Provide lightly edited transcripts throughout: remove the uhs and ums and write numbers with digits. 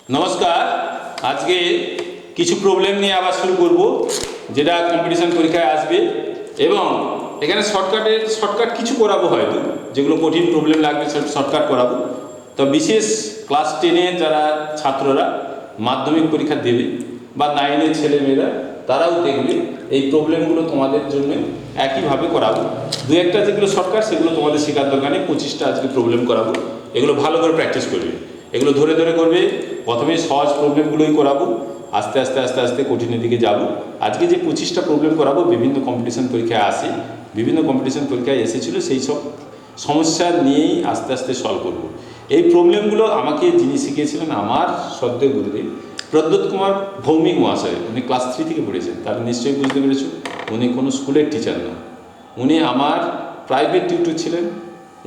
নমস্কার। আজকে কিছু প্রবলেম নিয়ে আবার শুরু করব, যেটা কম্পিটিশন পরীক্ষায় আসবে। এবং এখানে শর্টকাট কিছু করাবো, হয়তো যেগুলো কঠিন প্রবলেম লাগবে সেটা শর্টকাট করাবো। তো বিশেষ ক্লাস 10-এর যারা ছাত্ররা মাধ্যমিক পরীক্ষা দেবে বা 9-এর ছেলেমেয়েরা তারাও দেখবে, এই প্রবলেমগুলো তোমাদের জন্য একইভাবে করাবো। দু একটা যেগুলো শর্টকাট সেগুলো তোমাদের শেখার দরকার নেই। 25টা আজকে প্রবলেম করাবো, এগুলো ভালো করে প্র্যাকটিস করবে, এগুলো ধরে ধরে করবে। প্রথমে সহজ প্রবলেমগুলোই করাবো, আস্তে আস্তে আস্তে আস্তে কঠিনের দিকে যাব। আজকে যে 25টা প্রবলেম করাবো বিভিন্ন কম্পিটিশন পরীক্ষায় আসে, বিভিন্ন কম্পিটিশন পরীক্ষায় এসেছিলো, সেই সব সমস্যা নিয়েই আস্তে আস্তে সলভ করব। এই প্রবলেমগুলো আমাকে যিনি শিখিয়েছিলেন আমার শ্রদ্ধেয় গুরুদেব প্রদ্যোৎ কুমার ভৌমিক মহাশয়, উনি ক্লাস 3 থেকে পড়েছেন, তার নিশ্চয়ই বুঝতে পেরেছ। উনি কোনো স্কুলের টিচার না, উনি আমার প্রাইভেট টিউটর ছিলেন।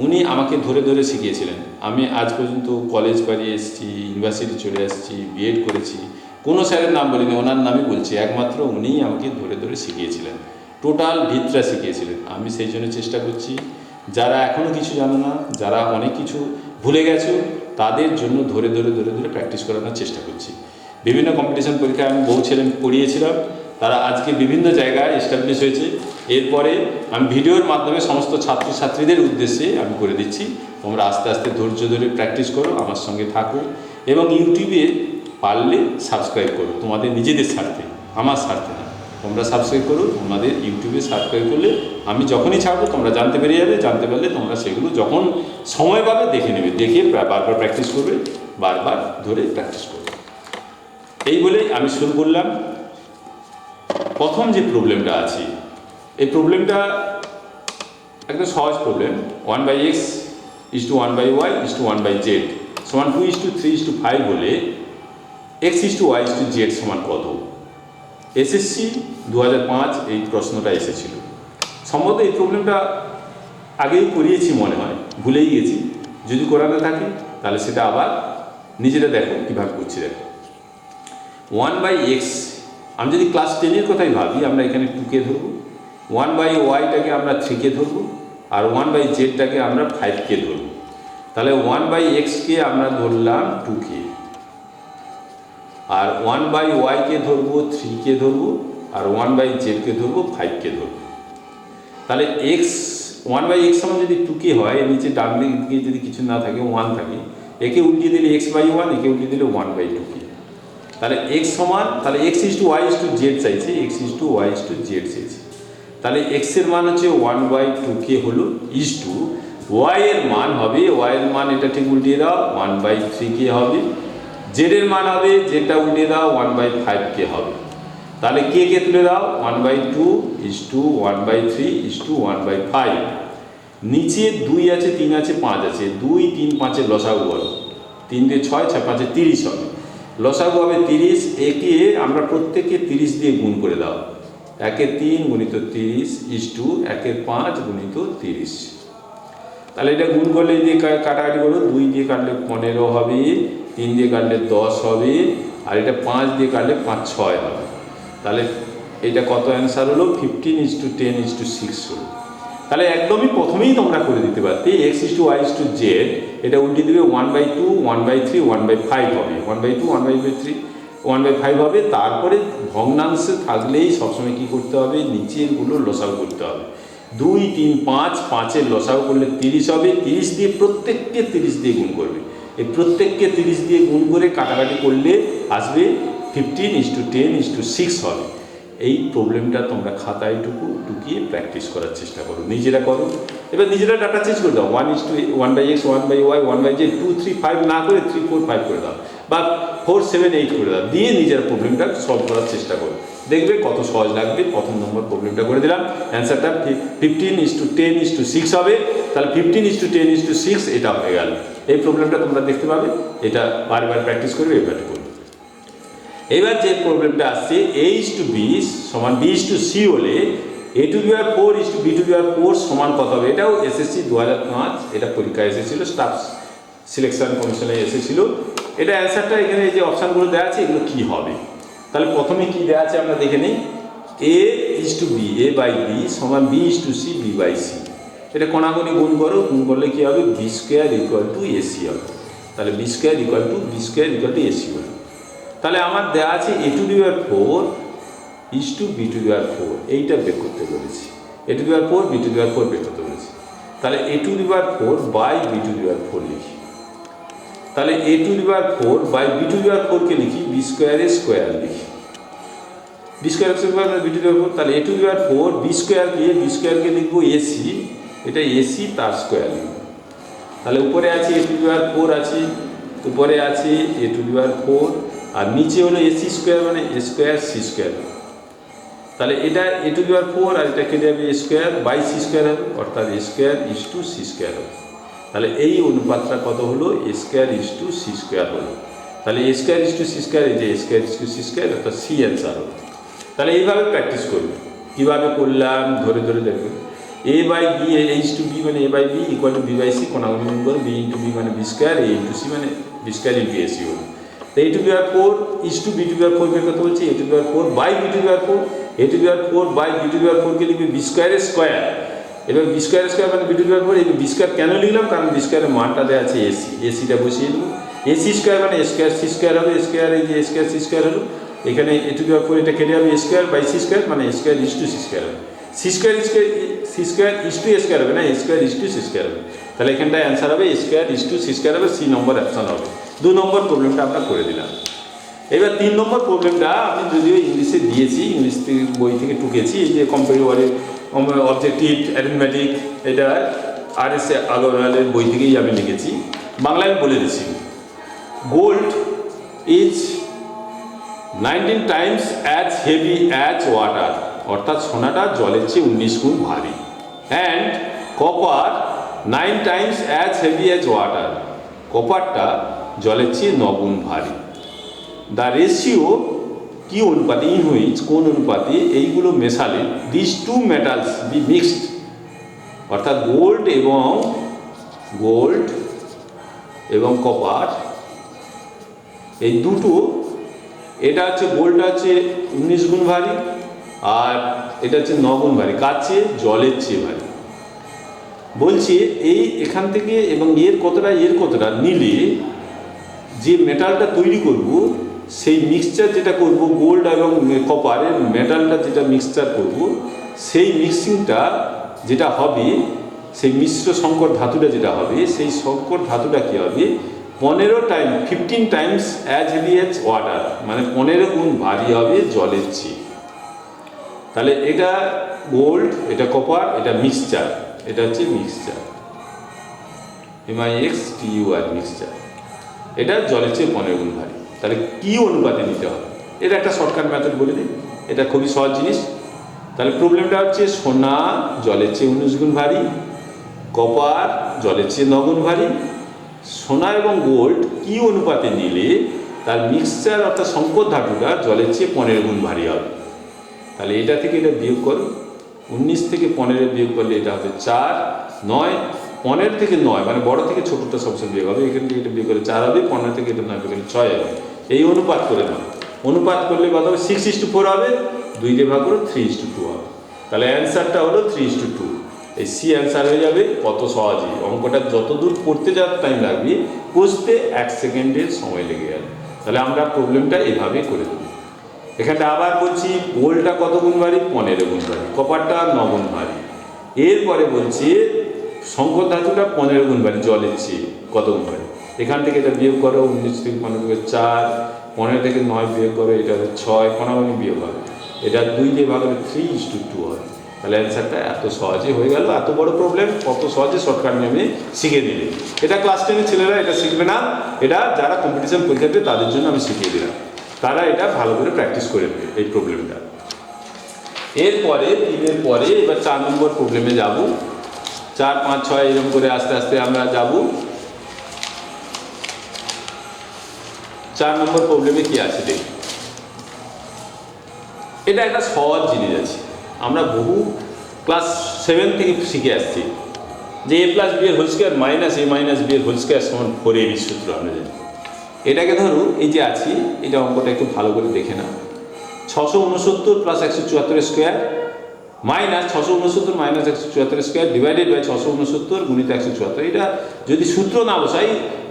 উনি আমাকে ধরে ধরে শিখিয়েছিলেন। আমি আজ পর্যন্ত কলেজ পাড়িয়ে এসেছি, ইউনিভার্সিটি চলে এসেছি, বিএড করেছি, কোনো স্যারের নাম বলিনি, ওনার নামই বলছি। একমাত্র উনিই আমাকে ধরে ধরে শিখিয়েছিলেন, টোটাল ভিতটা শিখিয়েছিলেন। আমি সেই জন্য চেষ্টা করছি, যারা এখনও কিছু জানো না, যারা অনেক কিছু ভুলে গেছো, তাদের জন্য ধরে ধরে ধরে ধরে প্র্যাকটিস করানোর চেষ্টা করছি। বিভিন্ন কম্পিটিশন পরীক্ষায় আমি বহু ছেলে পড়িয়েছিলাম, তারা আজকে বিভিন্ন জায়গায় এস্টাবলিশ হয়েছে। এরপরে আমি ভিডিওর মাধ্যমে সমস্ত ছাত্রছাত্রীদের উদ্দেশ্যে আমি করে দিচ্ছি, তোমরা আস্তে আস্তে ধৈর্য ধরে প্র্যাকটিস করো, আমার সঙ্গে থাকো এবং ইউটিউবে পারলে সাবস্ক্রাইব করো, তোমাদের নিজেদের স্বার্থে, আমার স্বার্থে না। তোমরা সাবস্ক্রাইব করো, তোমাদের ইউটিউবে সাবস্ক্রাইব করলে আমি যখনই ছাড়বো তোমরা জানতে পেরে যাবে। জানতে পারলে তোমরা সেগুলো যখন সময় পাবে দেখে নেবে, দেখে বারবার প্র্যাকটিস করবে, বারবার ধরে প্র্যাকটিস করবে। এই বলেই আমি শুরু করলাম। প্রথম যে প্রবলেমটা আছে, এই প্রবলেমটা একটা সহজ প্রবলেম। 1/x = 1/y = 1/z সমান 2:3:5 হলে x y z সমান কত? এসএসসি 2005 এই প্রশ্নটা এসেছিল। সম্ভবত এই প্রবলেমটা আগেই করিয়েছি মনে হয়, ভুলেই গেছি। যদি করাতে থাকি তাহলে সেটা আবার নিজেরা দেখো কীভাবে করছি। দেখো 1/x, আমি যদি ক্লাস 10-এর কথাই ভাবি, আমরা এখানে 2কে ধরবো, 1/y-টাকে আমরা 3কে ধরবো, আর 1/z-টাকে আমরা 5কে ধরবো। তাহলে 1/x-কে আমরা ধরলাম 2কে, আর 1/y-কে ধরবো 3কে ধরবো, আর 1/z-কে ধরবো 5কে ধরবো। তাহলে 1/x সমান যদি 2কে হয়, নিচে ডান দিকে যদি কিছু না থাকে, 1 থাকে, একে উল্টিয়ে দিলে x/1, একে উল্টিয়ে দিলে 1/2কে। তাহলে x সমান, তাহলে x y z চাইছে, x y z চাইছে। তাহলে x এর মান হচ্ছে 1/2কে হলো, y এর মান হবে, y এর মান এটা ঠিক উল্টিয়ে দাও, 1/3কে হবে। z এর মান হবে, যেটা উল্টিয়ে দাও, 1/5কে হবে। তাহলে কে তুলে দাও, 1/2 1/3 1/5। নিচে 2 আছে, 3 আছে, 5 আছে, 2 3 5-এর লসাগু করো, 3 দিয়ে 6, 6 5-এ 30 হবে। লসাগু হবে 30। একে আমরা প্রত্যেককে 30 দিয়ে গুণ করে দাও, 1-এ 3 গুণিত 30 1-এ 5 গুণিত 30। তাহলে এটা গুণ করলে দিয়ে কাটাকাটি করো, 2 দিয়ে কাটলে 15 হবে, 3 দিয়ে কাটলে 10 হবে, আর এটা 5 দিয়ে কাটলে 5 6 হবে। তাহলে এটা কত অ্যান্সার হলো? 15:10:6 হলো। তাহলে একদমই প্রথমেই তোমরা করে দিতে পারতে, x y z, এটা উল্টে দিবে 1/2 1/3 1/5 হবে, 1/2 1/3 1/5 হবে। তারপরে ভগ্নাংশে থাকলেই সবসময় কী করতে হবে, নিচেরগুলো লসাগু করতে হবে। 2 3 5, 5-এর লসাগু করলে 30 হবে। 30 দিয়ে প্রত্যেককে 30 দিয়ে গুণ করবে, এই প্রত্যেককে 30 দিয়ে গুণ করে কাটাকাটি করলে আসবে 15:10:6 হবে। এই প্রবলেমটা তোমরা খাতায় টুকিয়ে প্র্যাকটিস করার চেষ্টা করো, নিজেরা করো। এবার নিজেরা ডাটা চেঞ্জ করে দাও, 1:1/x 1/y 1/z 2 3 5 না করে 3 4 5 করে দাও, বা 4 7 8 করে দাও, দিয়ে নিজের প্রবলেমটা সলভ করার চেষ্টা করো। দেখবে কত সহজ লাগবে। প্রথম নম্বর প্রবলেমটা করে দিলাম, অ্যান্সারটা 15:10:6 হবে। তাহলে 15:10:6 এটা হয়ে গেল। এই প্রবলেমটা তোমরা দেখতে পাবে, এটা বারবার প্র্যাকটিস করবে, এবার করবে। এবার যে প্রবলেমটা আসছে, a/b সমান b/c হলে a⁴ b⁴ সমান কত হবে? এটাও এসএসসি 2005 এটা পরীক্ষায় এসেছিল, স্টাফ সিলেকশন কমিশনে এসেছিল। এটা অ্যান্সারটা এখানে এই যে অপশানগুলো দেওয়া আছে, এগুলো কী হবে? তাহলে প্রথমে কি দেওয়া আছে আমরা দেখে নিই। a/b a/b সমান b/c b/c। এটা কোনাগুনি গুণ করো, গুণ করলে কী হবে? b² = ac হবে। তাহলে b square equal to a c হলো। তাহলে আমার দেওয়া আছে a to the power 4 is to b to the power 4, এইটা বের করতে বলেছি। A to the power 4 b to the power 4 বের করতে বলেছি। তাহলে a to the power 4 by b to the power 4 লিখি। তাহলে a to the power 4 by b to the power 4 কে লিখি বি স্কোয়ারের স্কোয়ার লিখি। বি স্কোয়ার স্কোয়ার মানে বি টু দি পাওয়ার 4, তাহলে a to the power 4 B স্কোয়ারকে লিখবো এসি, এটা এসি তার স্কোয়ার লিখবো। তাহলে উপরে আছে এ টু দি পাওয়ার 4 আছে, উপরে আছে এ টু দি পাওয়ার 4, আর নিচে হলো এসি স্কোয়ার মানে এ স্কোয়ার সি স্কোয়ার। তাহলে এটা এ টু দি পাওয়ার 4 আর এটা কেটে যাবে a square by c square হবে, অর্থাৎ a square is to c square হবে। তাহলে এই অনুপাতটা কত হলো? A square is to c square হলো। তাহলে a square is to c square, এই যে a square is to c square, অর্থাৎ সি অ্যান্সার হলো। তাহলে এইভাবে প্র্যাকটিস করবে। কীভাবে করলাম ধরে ধরে দেখবেন। A by b h to b মানে a by b equal to b by c, কোনাগুনি গুণ করে বি ইন্টু বি মানে b square, a into c মানে বি স্কোয়ার ইন্টু এসি হলো। তো a to the power 4 is to b to the power 4 বের করতে বলছি, a to the power 4 by b to the power 4, a to the power 4 by b to the power 4 কে লিখবে B স্কোয়ারের square. এবার B square square মানে B to the power 4, এই B square কেন লিখলাম? কারণ বি স্কোয়ারের মানটা দেওয়া আছে এসি, এসিটা বসিয়ে দেবো। এসি স্কোয়ার মানে এ স্কোয়ার সি স্কোয়ার হবে, স্কোয়ার এই যে এ স্কোয়ার সি স্কোয়ার হলো। এখানে এ টু দি পাওয়ার 4 এটা কেটে যাবে a square by c square মানে a square is to c square হবে। C square is to a square হবে না, a square is to c square হবে। তাহলে এখানটায় অ্যান্সার হবে a square is to c square হবে, সি নম্বর অপশন হবে। 2 নম্বর প্রবলেমটা আমরা করে দিলাম। এবার 3 নম্বর প্রবলেমটা আমি যদিও ইংলিশে দিয়েছি, ইংলিশ বই থেকে টুকেছি, এই যে কম্পিউটারের অবজেক্টিভ অ্যারিথমেটিক, এটা RS আগরওয়ালের বই থেকেই আমি লিখেছি। বাংলায় আমি বলে দিচ্ছি, gold is 19 times as heavy as water, অর্থাৎ সোনাটা জলের চেয়ে 19 গুণ ভারী। And copper 9 times as heavy as water, কপারটা জলের চেয়ে 9 গুণ ভারী। দ্য রেশিও কি অনুপাতে, ইন হুইচ কোন অনুপাতে এইগুলো মেশালে this two metals be mixed, অর্থাৎ গোল্ড এবং কপার এই দুটো, এটা হচ্ছে গোল্ডটা হচ্ছে 19 গুণ ভারী আর এটা হচ্ছে 9 গুণ ভারী, কার চেয়ে? জলের চেয়ে ভারী। বলছি এই এখান থেকে এবং এর কতটা নিলে যে মেটালটা তৈরি করব, সেই মিক্সচার যেটা করব গোল্ড এবং কপারের মেটালটা যেটা মিক্সচার করব, সেই মিক্সিংটা যেটা হবে, সেই মিশ্র সংকর ধাতুটা যেটা হবে, সেই সংকর ধাতুটা কী হবে? 15 Times as heavy as water, মানে 15 গুণ ভারী হবে জলের চেয়ে। তাহলে এটা গোল্ড, এটা কপার, এটা মিক্সচার, এটা হচ্ছে মিক্সচার, MIXTUR মিক্সচার, এটা জলের চেয়ে 15 গুণ ভারী। তাহলে কি অনুপাতে নিতে হবে? এটা একটা শর্টকাট মেথড বলে দিই, এটা খুবই সহজ জিনিস। তাহলে প্রবলেমটা হচ্ছে সোনা জলের চেয়ে 19 গুণ ভারী, কপার জলের চেয়ে 9 গুণ ভারী। সোনা এবং গোল্ড কি অনুপাতে নিলে তার মিক্সচার অর্থাৎ সংকর ধাতুটা জলের চেয়ে 15 গুণ ভারী হবে? তাহলে এটা থেকে এটা বিয়োগ করো, 19 থেকে 15 বিয়োগ করলে এটা হবে 4, 9, 15 থেকে 9 মানে বড় থেকে ছোটটা সবসময় বিয়োগ হবে, এখান থেকে এটা বিয়োগ করলে 4 হবে, 15 থেকে এটা 9 বিয়োগ করলে 6 হবে। এই অনুপাত করে নাও, অনুপাত করলে কত হবে? 6:4 হবে, 2 দিয়ে ভাগ করো 3:2 হবে। তাহলে অ্যান্সারটা হলো 3:2। এই সি অ্যান্সার হয়ে যাবে। কত সহজে অঙ্কটা, যত দূর করতে যাওয়ার টাইম লাগবে, বুঝতে 1 সেকেন্ডের সময় লেগে গেল। তাহলে আমরা প্রবলেমটা এভাবে করে দেবো। এখানটা আবার বলছি গোল্ডটা কত গুণ ভারী? 15 গুণ ভারী, কপারটা 9 গুণ ভারী। এরপরে বলছি সংকর ধাতুটা 15 গুণ ভারী জলের চেয়ে কত গুণ ভারী? এখান থেকে এটা বিয়োগ করো, 19 থেকে 15 থেকে 4, 15 থেকে 9 বিয়োগ করো, এটা হচ্ছে 6, কোনাগুনি বিয়োগ হবে, এটা 2 দিয়ে ভাগ করে 3:2 হবে। তাহলে অ্যান্সারটা এত সহজে হয়ে গেল। এত বড় প্রবলেম কত সহজে শর্টকাট নিয়মে শিখে দিলে। এটা ক্লাস 10-এর ছেলেরা এটা শিখবে না, এটা যারা কম্পিটিশন পরীক্ষা দেবে তাদের জন্য আমি শিখিয়ে দিলাম, তারা এটা ভালো করে প্র্যাকটিস করে নেবে এই প্রবলেমটা। এরপরে 3-এর পরে এবার 4 নম্বর প্রবলেমে যাব। 4, 5, 6 এরকম করে আস্তে আস্তে আমরা যাব। 4 নম্বর প্রবলেমে কি আছে দেখি। এটা একটা সহজ জিনিস আছে, আমরা বহু ক্লাস 7 থেকে শিখে আসছি যে a+b এর whole square minus a minus b এর হোল স্কয়ার সমান 4ab সূত্র আমরা জানি। এটাকে ধরো এই যে আছি, এটা অঙ্কটা একটু ভালো করে দেখে নাও। 669 + 174 স্কোয়ার মাইনাস 669 মাইনাস 174 স্কোয়ার ডিভাইডেড বাই 669 গুণিত 174। এটা যদি সূত্র না বসাই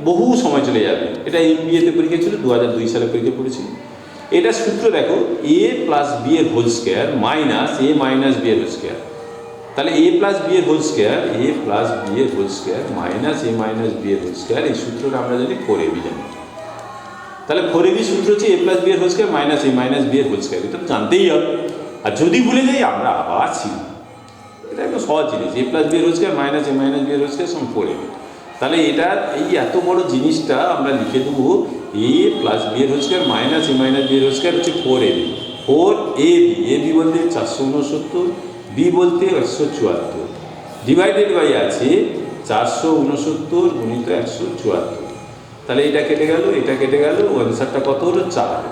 বহু সময় চলে যাবে। এটা এমবিএতে পরীক্ষা ছিল, 2002 সালে পরীক্ষা পড়েছিল। এটা সূত্র দেখো, এ প্লাস বি এর হোল স্কোয়ার মাইনাস এ মাইনাস বি এর হোল স্কোয়ার। তাহলে এ প্লাস বি এর হোল স্কোয়ার, এ প্লাস বি এর হোল স্কোয়ার মাইনাস এ মাইনাস বি এর হোল স্কোয়ার, এই সূত্রটা আমরা যদি 4ab জানি। তাহলে 4ab সূত্র হচ্ছে এ প্লাস বি এর হোল স্কোয়ার মাইনাস এ মাইনাস বি এর হোল স্কোয়ার। এটা তো জানতেই হবে, আর যদি ভুলে যাই আমরা আবার শিখব। এটা একদম সহজ জিনিস, এ প্লাস বি এর হোল স্কোয়ার মাইনাস এ মাইনাস বি এর হোল স্কোয়ার সমান 4ab। তাহলে এটা এই এত বড় জিনিসটা আমরা লিখে দেবো, এ প্লাস বি এর হোল স্কোয়ার মাইনাস এ মাইনাস বি এর হোল স্কোয়ার হচ্ছে 4ab। 4ab, ab বলতে 469, বি বলতে 174, ডিভাইডেড বাই আছে 469 গুণিত 174। তাহলে এটা কেটে গেল, এটা কেটে গেল, অ্যান্সারটা কত হলো? 4।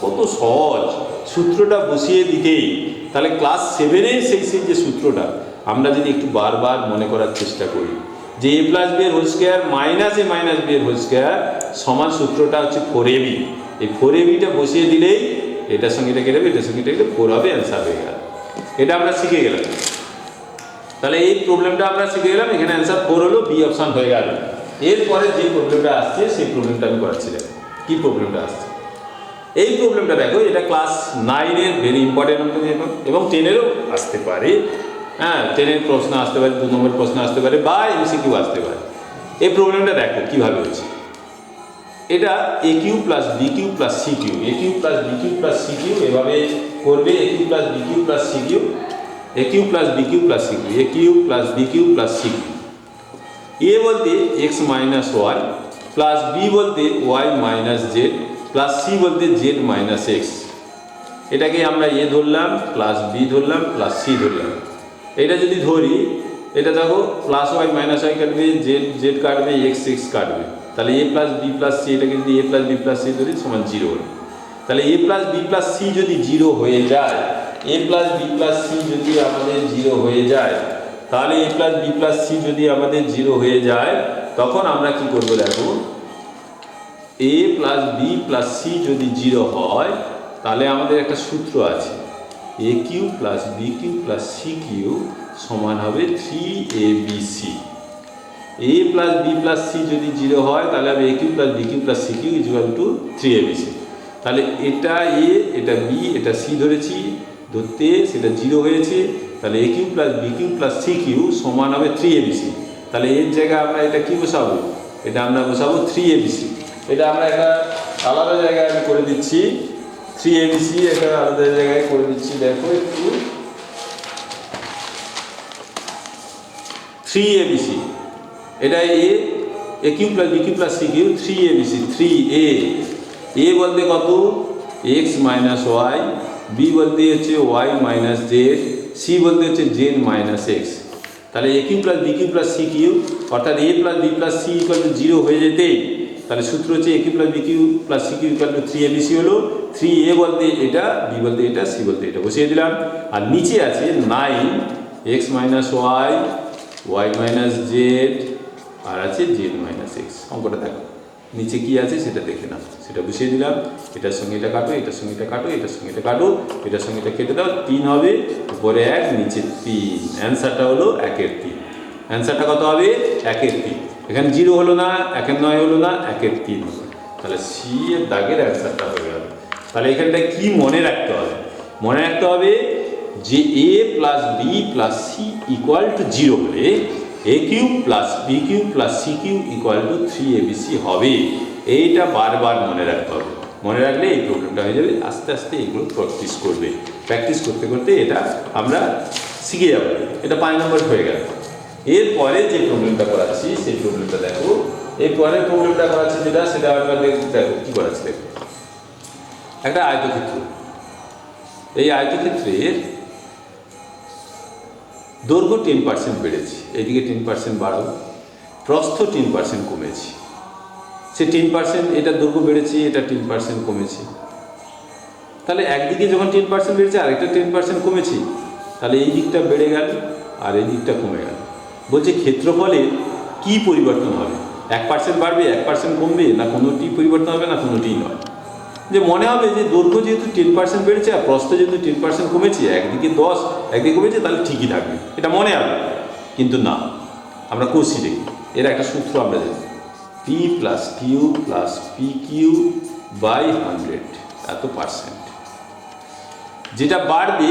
কত সহজ, সূত্রটা বসিয়ে দিতেই। তাহলে ক্লাস 7-এ সেই যে সূত্রটা আমরা যদি একটু বারবার মনে করার চেষ্টা করি, যে এ প্লাস বি এর হোল স্কোয়ার মাইনাস এ মাইনাস বি এর হোল স্কোয়ার সমান সূত্রটা হচ্ছে 4ab। এই 4abটা বসিয়ে দিলেই এটার সঙ্গে এটা কেটে যাবে, এটার সঙ্গে এটা কেটে 4 হবে, অ্যান্সার হয়ে গেল। এটা আমরা শিখে গেলাম। তাহলে এই প্রবলেমটা আমরা শিখে গেলাম, এখানে অ্যান্সার 4 হলো, বি অপশান হয়ে গেল। এরপরে যে প্রবলেমটা আসছে সেই প্রবলেমটা আমি করাচ্ছি। দেখো কী প্রবলেমটা আসছে। এই প্রবলেমটা দেখো, এটা ক্লাস 9-এর ভেরি ইম্পর্টেন্ট এবং 10-এরও আসতে পারে। হ্যাঁ, 10-এর প্রশ্ন আসতে পারে, 2 নম্বর প্রশ্ন আসতে পারে, বা এমসিকিউ আসতে পারে। এই প্রবলেমটা দেখো কীভাবে হচ্ছে। এটা a cube plus b cube plus c cube, a cube plus b cube plus c cube এভাবে করবে। A cube plus b cube plus c cube, a cube plus b cube plus c cube, a cube plus b cube plus c cube. A বলতে x minus y, plus b বলতে y minus z, plus c বলতে z minus x. এটাকে আমরা a ধরলাম, plus b ধরলাম, plus C ধরলাম। এটা যদি ধরি, এটা দেখো প্লাস ওয়াই মাইনাস ওয়াই কাটবে, জেড জেড কাটবে, এক্স এক্স কাটবে। তাহলে এ প্লাস বি প্লাস সি, এটাকে যদি এ প্লাস বি প্লাস সি ধরি সমান 0 হলো। তাহলে এ প্লাস বি প্লাস সি যদি 0 হয়ে যায়, এ প্লাস বি প্লাস সি যদি আমাদের 0 হয়ে যায়, তাহলে এ প্লাস বি প্লাস সি যদি আমাদের 0 হয়ে যায়, তখন আমরা কি করবো দেখো, a plus B plus c যদি 0 হয়, তাহলে আমাদের একটা সূত্র আছে, a cube plus b cube plus c cube সমান হবে 3abc। A plus B plus c যদি 0 হয়, তাহলে আমি a cube plus b cube plus c cube equal to 3abc। তাহলে এটা এ, এটা বি, এটা সি ধরেছি, ধরতে সেটা 0 হয়েছে। তাহলে a cube plus b cube plus c cube সমান হবে 3abc। তাহলে এর জায়গায় আমরা এটা কি বসাবো? এটা আমরা বসাবো 3abc। এটা আমরা একটা আলাদা জায়গায় আমি করে দিচ্ছি, 3abc এটা আলাদা জায়গায় করে দিচ্ছি। দেখো একটু, 3abc এটা a cube plus b cube plus c cube 3abc। 3a, a বলতে কত? এক্স মাইনাস ওয়াই, বি বলতে হচ্ছে ওয়াই মাইনাস জেড, সি বলতে হচ্ছে জেড মাইনাস এক্স। তাহলে a cube plus b cube plus c cube অর্থাৎ a plus B plus c equal to 0 হয়ে যেতেই, তাহলে সূত্র হচ্ছে a cube plus b cube plus c cube equal to 3abc হলো। 3a বলতে এটা, বি বলতে এটা, সি বলতে এটা বসিয়ে দিলাম। আর নিচে আছে 9 x minus y, y minus z, আর আছে জেড মাইনাস এক্স। অঙ্কটা দেখো নিচে কি আছে সেটা দেখে নাও, সেটা বসিয়ে দিলাম। এটার সঙ্গে এটা কাটো, এটার সঙ্গে এটা কাটো, এটার সঙ্গে এটা কাটো, এটার সঙ্গে এটা কেটে দাও, 3 হবে, উপরে 1 নিচে 3। অ্যান্সারটা হলো 1/3। অ্যান্সারটা কত হবে? 1/3। এখানে 0 হলো না, 1/9 হলো না, 1/3 হলো। তাহলে সি এর দাগের অ্যান্সারটা হয়ে গেল। তাহলে এখানটা কি মনে রাখতে হবে? মনে রাখতে হবে যে a plus B plus c equal to 0 হলে এ cube plus b cube plus c cube equal to 3abc হবে। এইটা বারবার মনে রাখতে হবে। মনে রাখলে এই প্রবলেমটা হয়ে যাবে। আস্তে আস্তে এগুলো প্র্যাকটিস করবে, প্র্যাকটিস করতে করতে এটা আমরা শিখে যাব। এটা 5 নম্বর হয়ে গেল। এরপরে যে প্রবলেমটা করাচ্ছি সেই প্রবলেমটা দেখো। এই পরের প্রবলেমটা করাচ্ছি যেটা, সেটা আমরা দেখো কী করাচ্ছি। দেখো একটা আয়তক্ষেত্র, এই আয়তক্ষেত্রের দৈর্ঘ্য 10% বেড়েছে, এদিকে 10% বাড়াবো, প্রস্থ 10% কমেছে। সে 10% এটা দৈর্ঘ্য বেড়েছে, এটা 10% কমেছে। তাহলে একদিকে যখন 10% বেড়েছে আরেকটা 10% কমেছে, তাহলে এই দিকটা বেড়ে গেল আর এই দিকটা কমে গেল। বলছে ক্ষেত্রফলে কি পরিবর্তন হবে? 1% বাড়বে, 1% কমবে, না কোনোটি পরিবর্তন হবে, না কোনোটিই নয়। যে মনে হবে যে দৈর্ঘ্য যেহেতু 10% বেড়েছে আর প্রস্থ যেহেতু 10% কমেছে, একদিকে 10 একদিকে কমেছে তাহলে ঠিকই থাকবে, এটা মনে হবে। কিন্তু না, আমরা কষি দেখি, এর একটা সূত্র আমরা জানি, P plus Q plus P Q by 100 এত %। যেটা বাড়বে,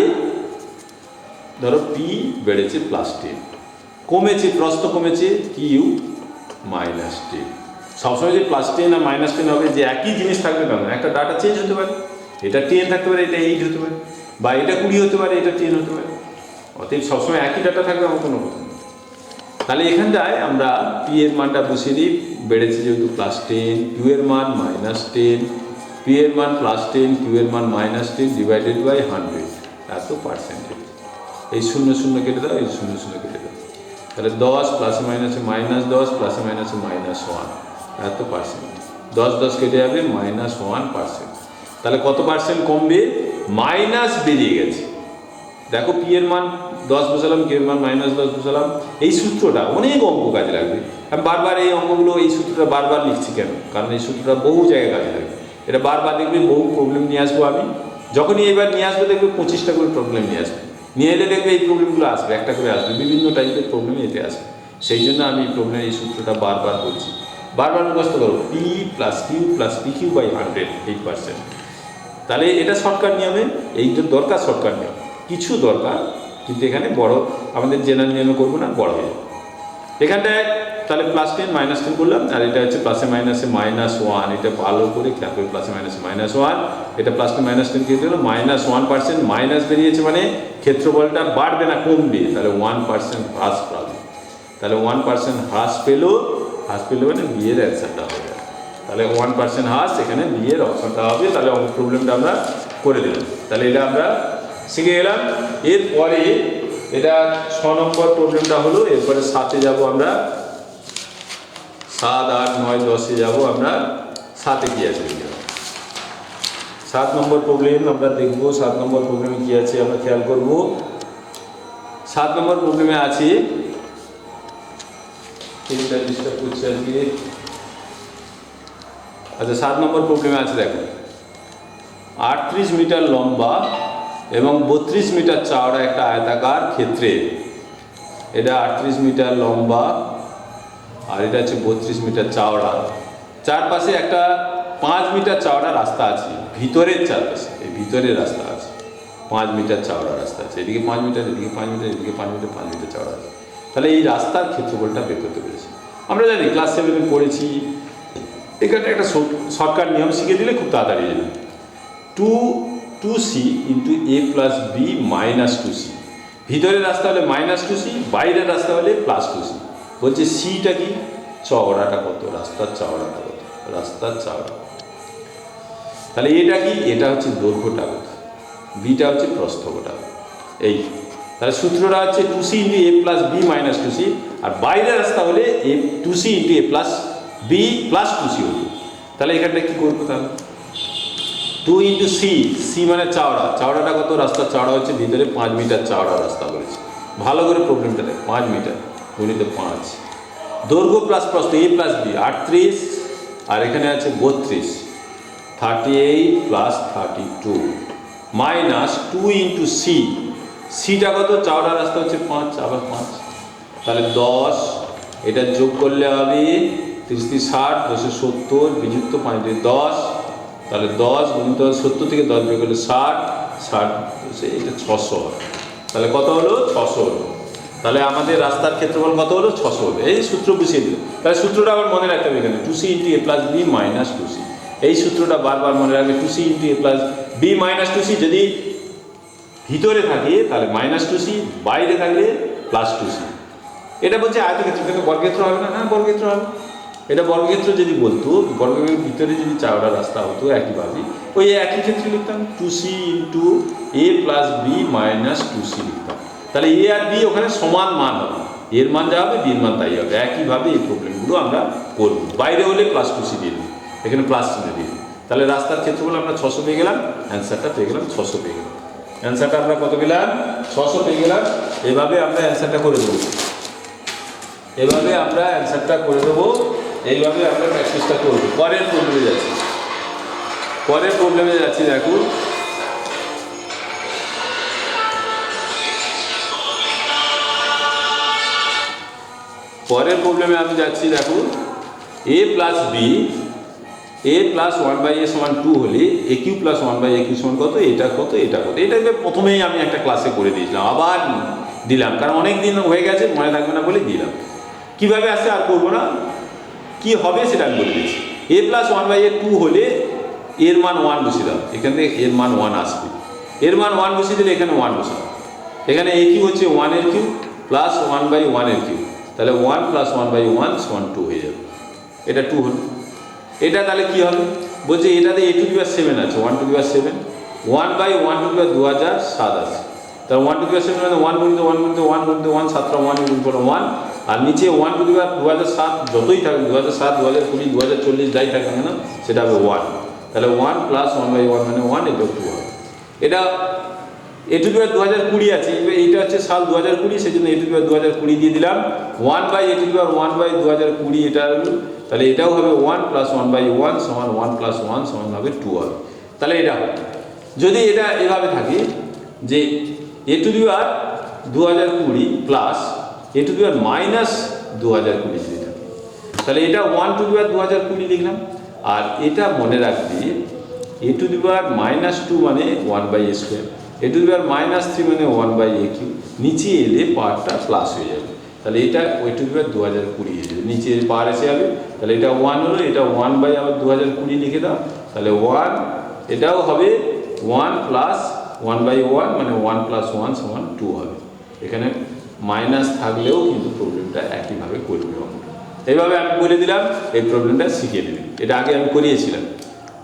ধরো পি বেড়েছে +10, কমেছে প্রস্থ কমেছে কিউ -10। সবসময় যে +10 আর -10 হবে যে একই জিনিস থাকবে কেন, একটা ডাটা চেঞ্জ হতে পারে, এটা 10 থাকতে পারে, এটা 8 হতে পারে, বা এটা 20 হতে পারে, এটা 10 হতে পারে। অতএব সবসময় একই ডাটা থাকবে আমার কোনো কথা নেই। তাহলে এখানটায় আমরা পি এর মানটা বসিয়ে দিই, বেড়েছে যেহেতু +10, কিউ এর মান -10, পি এর মান +10, কিউ এর মান -10 ডিভাইডেড বাই 100 এত %। এই 0 0 কেটে দাও, এই 0 0 কেটে দাও, তাহলে 10 +এ মাইনাসে -10 +এ মাইনাসে -1 এত %। 10 10 কেটে যাবে, -1%। তাহলে কত % কমবে? মাইনাস বেরিয়ে গেছে। দেখো পি এর মান 10 বসালাম, কিউ এর মান -10 বসালাম। এই সূত্রটা অনেক অঙ্ক কাজে লাগবে। আমি বারবার এই অঙ্কগুলো, এই সূত্রটা বারবার লিখছি কেন? কারণ এই সূত্রটা বহু জায়গায় কাজে লাগবে। এটা বারবার দেখবে, বহু প্রবলেম নিয়ে আসবো আমি। যখনই এবার নিয়ে আসবো দেখবে 25টা করে প্রবলেম নিয়ে আসবে। নিয়ে এলে দেখবে এই প্রবলেমগুলো আসবে, একটা করে আসবে, বিভিন্ন টাইপের প্রবলেম এতে আসবে। সেই জন্য আমি এই প্রবলেমের এই সূত্রটা বারবার বলছি। বারবার মুখস্থ করো, P plus Q plus P Q by 100 8%। তাহলে এটা শর্টকাট নিয়মে, এই তো দরকার শর্টকাট নিয়ম, কিছু দরকার, কিন্তু এখানে বড় আমাদের জেনারেল নিয়মে করবো না, বড় হয়ে যাবে এখানটায়। তাহলে +10 -10 করলাম, আর এটা হচ্ছে +এ মাইনাসে -1, এটা ভালো করে খেয়াল করে, +এ মাইনাসে -1, এটা +10 -10 কেটে দিল, -1%, মাইনাস বেরিয়েছে মানে ক্ষেত্রফলটা বাড়বে না কমবে, তাহলে 1% হ্রাস পাবে। তাহলে 1% হ্রাস পেলো মানে বিয়ের অ্যান্সারটা হবে। তাহলে 1% হ্রাস, এখানে বিয়ের অপশনটা হবে। তাহলে প্রবলেমটা আমরা করে দিলাম। তাহলে এটা আমরা শিখে গেলাম। এরপরে এটা 6 নম্বর প্রবলেমটা হলো। এরপরে 7-এ যাবো আমরা, 7, 8, 9, 10-এ যাবো আমরা। 7-এ কি আছে? 7 নম্বর প্রবলেম আমরা দেখবো। 7 নম্বর প্রবলেমে কি আছে আমরা খেয়াল করব। 7 নম্বর প্রবলেমে আছে, তিনটা ডিস্টার্ব করছে আজকে। আচ্ছা, 7 নম্বর প্রবলেমে আছে, দেখো 38 মিটার লম্বা এবং 32 মিটার চওড়া একটা আয়তাকার ক্ষেত্রে, এটা 38 মিটার লম্বা আর এটা হচ্ছে 32 মিটার চওড়া। চারপাশে একটা 5 মিটার চওড়া রাস্তা আছে, ভিতরের চারপাশে, এই ভিতরের রাস্তা আছে, 5 মিটার চওড়া রাস্তা আছে, এদিকে 5 মিটার, এদিকে 5 মিটার, এদিকে 5 মিটার, 5 মিটার চওড়া আছে। তাহলে এই রাস্তার ক্ষেত্রফলটা বের করতে পেরেছি। আমরা জানি, ক্লাস 7-এ পড়েছি, এখানে একটা শর্টকাট নিয়ম শিখে দিলে খুব তাড়াতাড়ি যাবে। 2c into a plus B minus 2c। ভিতরের রাস্তা হলে -2c, বাইরের রাস্তা হলে +2c। বলছে সিটা কি? চওড়াটা কত, রাস্তার চওড়াটা কত, রাস্তার চওড়া। তাহলে এটা কি? এটা হচ্ছে দৈর্ঘ্যটা কত, বিটা হচ্ছে প্রস্থ কত। এই তাহলে সূত্রটা হচ্ছে 2c into a plus B minus 2c, আর বাইরের রাস্তা হলে 2c into a plus B plus 2c হতো। তাহলে এখানটা কি করবো? তাহলে 2 ইন্টু সি মানে চওড়া, চওড়াটা কত? রাস্তার চওড়া হচ্ছে ভিতরে 5 মিটার চওড়া রাস্তা বলেছে। ভালো করে প্রবলেমটা দেখ, 5 মিটার গুণিত 5, দৈর্ঘ্য প্লাস প্রস্থ a প্লাস বি 38, আর এখানে আছে 32, 38 প্লাস 32 মাইনাস 2 ইন্টু সিটা কত? চওড়া রাস্তা হচ্ছে 5, আবার 5, তাহলে 10, এটা যোগ করলে হবে 30 60, 10 70, বিযুক্ত 5 10, তাহলে 10 গুণিত 70 থেকে 10 বের করলে 60, এটা 600 হবে। তাহলে কত হলো? 600 হলো। তাহলে আমাদের রাস্তার ক্ষেত্রফল কত হলো? 600 হবে। এই সূত্র বসিয়ে দিল। তাহলে সূত্রটা আবার মনে রাখতে হবে, এখানে 2c into a plus B minus 2c। এই সূত্রটা বারবার মনে রাখবে, 2c into a plus B minus 2c। যদি ভিতরে থাকে তাহলে -2c, বাইরে থাকলে +2c। এটা বলছে আয়তক্ষেত্র, কিন্তু বর্গক্ষেত্র হবে না। হ্যাঁ, বর্গক্ষেত্র হবে। এটা বর্গক্ষেত্র যদি বলতো, বর্গক্ষেত্রের ভিতরে যদি চওড়া রাস্তা হতো একইভাবে, ওই একই ক্ষেত্রে লিখতাম 2c into a plus B minus 2c লিখতাম। তাহলে এ আর বি ওখানে সমান মান হবে, এর মান যা হবে বির মান তাই হবে। একইভাবে এই প্রবলেমগুলো আমরা করব। বাইরে হলে +2c দিয়ে দেবো, এখানে প্লাস চিহ্ন দিয়ে দেবো। তাহলে রাস্তার ক্ষেত্রফল আমরা 600 পেয়ে গেলাম, অ্যান্সারটা পেয়ে গেলাম 600 পেয়ে গেলাম। অ্যান্সারটা আমরা কত পেলাম? 600 পেয়ে গেলাম। এভাবে আমরা অ্যান্সারটা করে দেবো, এভাবে আমরা অ্যান্সারটা করে দেবো, এইভাবে আমরা প্র্যাকটিসটা করবো। পরের প্রবলেমে যাচ্ছি, দেখো পরের প্রবলেমে আমি যাচ্ছি, দেখো a plus B, a plus one by A সমান 2 হলে এ cube plus one by A cube সমান কত, এটা কত, এটা কত। এটা প্রথমেই আমি একটা ক্লাসে করে দিয়েছিলাম, আবার দিলাম, কারণ অনেক দিন হয়ে গেছে, মনে থাকবে না বলে দিলাম। কীভাবে আসছে আর করবো না, কি হবে সেটা আমি বলে দিচ্ছি। এ প্লাস ওয়ান বাই এ 2 হলে এর মান 1 বসিয়ে দাও, এখান থেকে এর মান 1 আসবে, এর মান 1 বসিয়ে দিলে এখানে 1 বসাও। এখানে এ কিউ হচ্ছে 1 এর কিউ প্লাস 1 বাই 1 এর কিউ, তাহলে 1 প্লাস 1 বাই 1 সমান 2 হয়ে যাবে। এটা 2 হলো। এটা তাহলে কী হবে, বলছে এটাতে a টু দি পাওয়ার 7 আছে, 1 to the power 7, 1 by 1 to the power 2007 আছে, তাহলে 1 টু দি পাওয়ার 7 মানে 1 গুণিত 1 গুণিত 1 গুণিত 1, 7টা 1 গুণিত 1, আর নিচে 1 টু দি পাওয়ার 2007 যতই থাকবে, 2007, 2020, 2040 যাই থাকে না সেটা হবে 1, তাহলে 1 প্লাস 1 বাই 1 মানে 1, এটা 2 হবে। এটা এ টু দি পাওয়ার 2020 আছে, এইটা হচ্ছে সাল 2020, সেই জন্য এ টু দি পাওয়ার 2020 দিয়ে দিলাম। 1 by A to the power 1 by 2020 এটা হলো, তাহলে এটাও হবে 1 প্লাস 1 বাই 1 সমান 1 প্লাস 1 সমান হবে 2 হবে। তাহলে এটা হবে, যদি এটা এভাবে থাকে যে A to the power 2020 plus A to the power minus 2020 যদি থাকে, তাহলে এটা 1 টু দি পাওয়ার 2020 লিখলাম। আর এটা মনে রাখবি এ টু দি পাওয়ার মাইনাস 2 মানে 1 by A square, A to the power minus 3 মানে 1 বাই এ কিউ, নিচে এলে পাওয়ারটা প্লাস হয়ে যাবে, তাহলে এটা ওই টু দি পাওয়ার 2020 হয়ে যাবে, নিচে পাওয়ার এসে যাবে, তাহলে এটা 1 হলো, এটা 1 বাই আবার 2020 লিখে দাও, তাহলে 1, এটাও হবে 1 প্লাস 1 বাই 1 মানে 1 প্লাস 1 সমান 2 হবে। এখানে মাইনাস থাকলেও কিন্তু প্রবলেমটা একইভাবে করবে। এইভাবে আমি করে দিলাম, এই প্রবলেমটা শিখিয়ে দিলাম, এটা আগে আমি করিয়েছিলাম,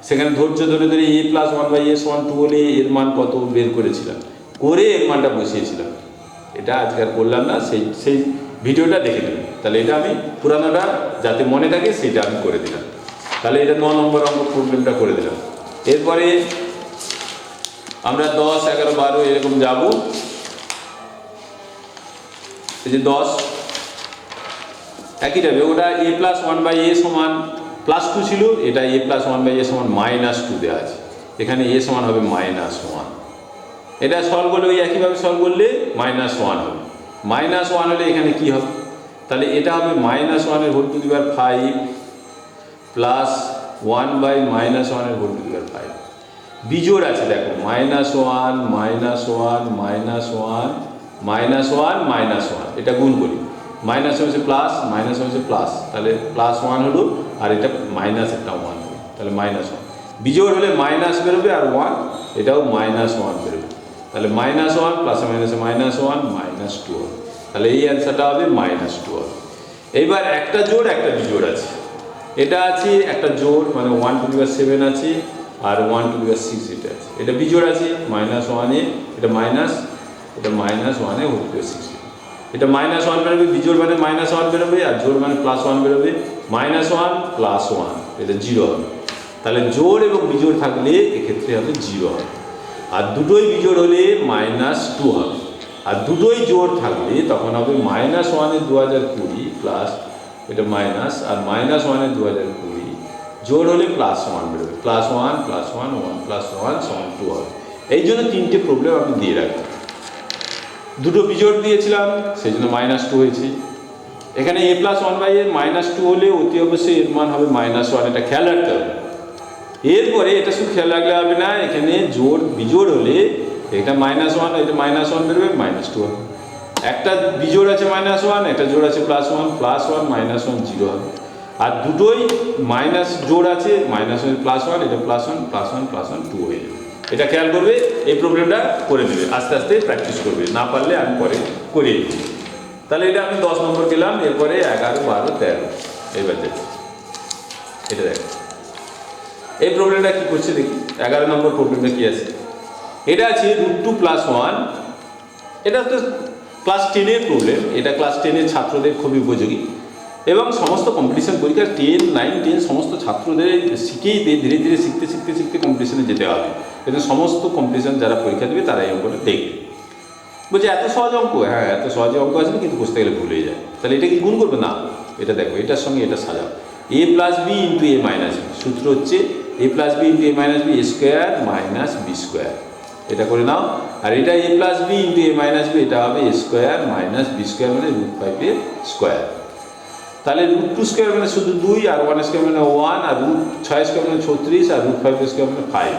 সেখানে ধৈর্য ধরে ধরে এ প্লাস 1 বাই এ সমান 2 হলে এর মান কত বের করেছিলাম, করে এর মানটা বসিয়েছিলাম। এটা আজকে আর করলাম না, সেই ভিডিওটা দেখে নেবেন, তাহলে এটা আমি পুরানোটা যাতে মনে থাকে সেটা আমি করে দিলাম। তাহলে এটা 9 নম্বর অঙ্ক প্রবলেমটা করে দিলাম। এরপরে আমরা 10, 11, 12 এরকম যাব। এই যে 10 একই যাবে, ওটা এ প্লাস 1 বাই এ সমান প্লাস 2 ছিল, এটা এ প্লাস 1 বাই এ সমান মাইনাস 2 দেওয়া আছে, এখানে এ সমান হবে মাইনাস 1। এটা সলভ করলে ওই একইভাবে সলভ করলে মাইনাস 1 হবে, মাইনাস 1 হলে এখানে কি হবে, তাহলে এটা হবে মাইনাস 1 এর whole to the power 5 plus 1 by minus 1 এর হোল টু দি পাওয়ার 5। বিজোড় আছে দেখো, minus 1 minus 1 minus 1 minus 1 minus 1, এটা গুণ করি, মাইনাস হচ্ছে প্লাস, মাইনাস হচ্ছে প্লাস, তাহলে প্লাস 1 হলো, আর এটা মাইনাস একটা 1 হবে, তাহলে মাইনাস 1। বিজোড় হলে মাইনাস বেরোবে আর 1, এটাও মাইনাস 1 বেরোবে, তাহলে মাইনাস 1 প্লাসে মাইনাসে মাইনাস 1 মাইনাস 2 হবে, তাহলে এই অ্যান্সারটা হবে মাইনাস 2 হবে। এইবার একটা জোড় একটা বিজোড় আছে, এটা আছে একটা জোড় মানে 1 টু দি পাওয়ার 7 আছে, আর 1 টু দি পাওয়ার 6 এটা আছে, এটা বিজোড় আছে মাইনাস 1 এ, এটা মাইনাস 1 এ হোল টু দি পাওয়ার 6, এটা মাইনাস 1 বেরোবে, বিজোড় মানে মাইনাস 1 বেরোবে, আর জোড় মানে প্লাস 1 বেরোবে, মাইনাস 1 প্লাস 1 এটা 0 হবে, তাহলে জোড় এবং বিজোড় থাকলে এক্ষেত্রে হবে 0 হবে, আর দুটোই বিজোড় হলে মাইনাস 2 হবে, আর দুটোই জোড় থাকলে তখন হবে মাইনাস 1 এর 2020 প্লাস এটা মাইনাস, আর মাইনাস 1 এর 2020 জোড় হলে প্লাস 1 বেরোবে, প্লাস 1 প্লাস 1 1 প্লাস 1 সমান 2 হবে। এই জন্য তিনটে প্রবলেম আমি দিয়ে রাখি, দুটো বিজোড় দিয়েছিলাম সেই জন্য মাইনাস 2 হয়েছে। এখানে এ প্লাস 1 বাই এ মাইনাস 2 হলে অতি অবশ্যই এর মান হবে মাইনাস 1, এটা খেয়াল রাখতে হবে। এরপরে এটা শুধু খেয়াল রাখলে হবে না, এখানে জোড় বিজোড় হলে এটা মাইনাস 1, এটা মাইনাস 1 বেরোবে, মাইনাস 2 হবে। একটা বিজোড় আছে মাইনাস 1, একটা জোড় আছে প্লাস 1, প্লাস 1 মাইনাস 1 0 হবে, আর দুটোই মাইনাস জোড় আছে, মাইনাস 1 প্লাস 1, এটা প্লাস 1 প্লাস 1 প্লাস 1 2 হয়ে যাবে। এটা খেয়াল করবে, এই প্রবলেমটা করে নেবে, আস্তে আস্তে প্র্যাকটিস করবে, না পারলে আমি পরে করিয়ে দিচ্ছি। তাহলে এটা আমি 10 নম্বর গেলাম, এরপরে 11, 12, 13 এবার দেখো, এটা দেখো এই প্রবলেমটা কী করছে দেখি। 11 নম্বর প্রবলেমটা কী আছে, এটা আছে √2 প্লাস 1, এটা তো ক্লাস 10-এর প্রবলেম, এটা ক্লাস 10-এর ছাত্রদের খুবই উপযোগী, এবং সমস্ত কম্পিটিশন পরীক্ষা 10, 9, 10 সমস্ত ছাত্রদের শিখেই ধীরে ধীরে শিখতে শিখতে শিখতে কম্পিটিশনে যেতে হবে, কিন্তু সমস্ত কম্পিটিশন যারা পরীক্ষা দেবে তারা এই অঙ্কটা দেখবে। বলছে এত সহজ অঙ্ক, হ্যাঁ এত সহজে অঙ্ক আছে, কিন্তু বুঝতে গেলে ভুল হয়ে যায়, তাহলে এটা কি গুণ করবে না, এটা দেখো এটার সঙ্গে এটা সাজাও, a plus B into A minus B, সূত্র হচ্ছে a plus B into A minus B square minus B square, এটা করে নাও। আর এটা a plus B into A minus B, এটা হবে a square minus B square মানে √5 স্কোয়ার। তাহলে √2 স্কোয়ার মানে শুধু 2, আর 1 স্কোয়ার মানে 1, আর √6 স্কোয়ার মানে 36, আর √5 স্কোয়ার মানে 5।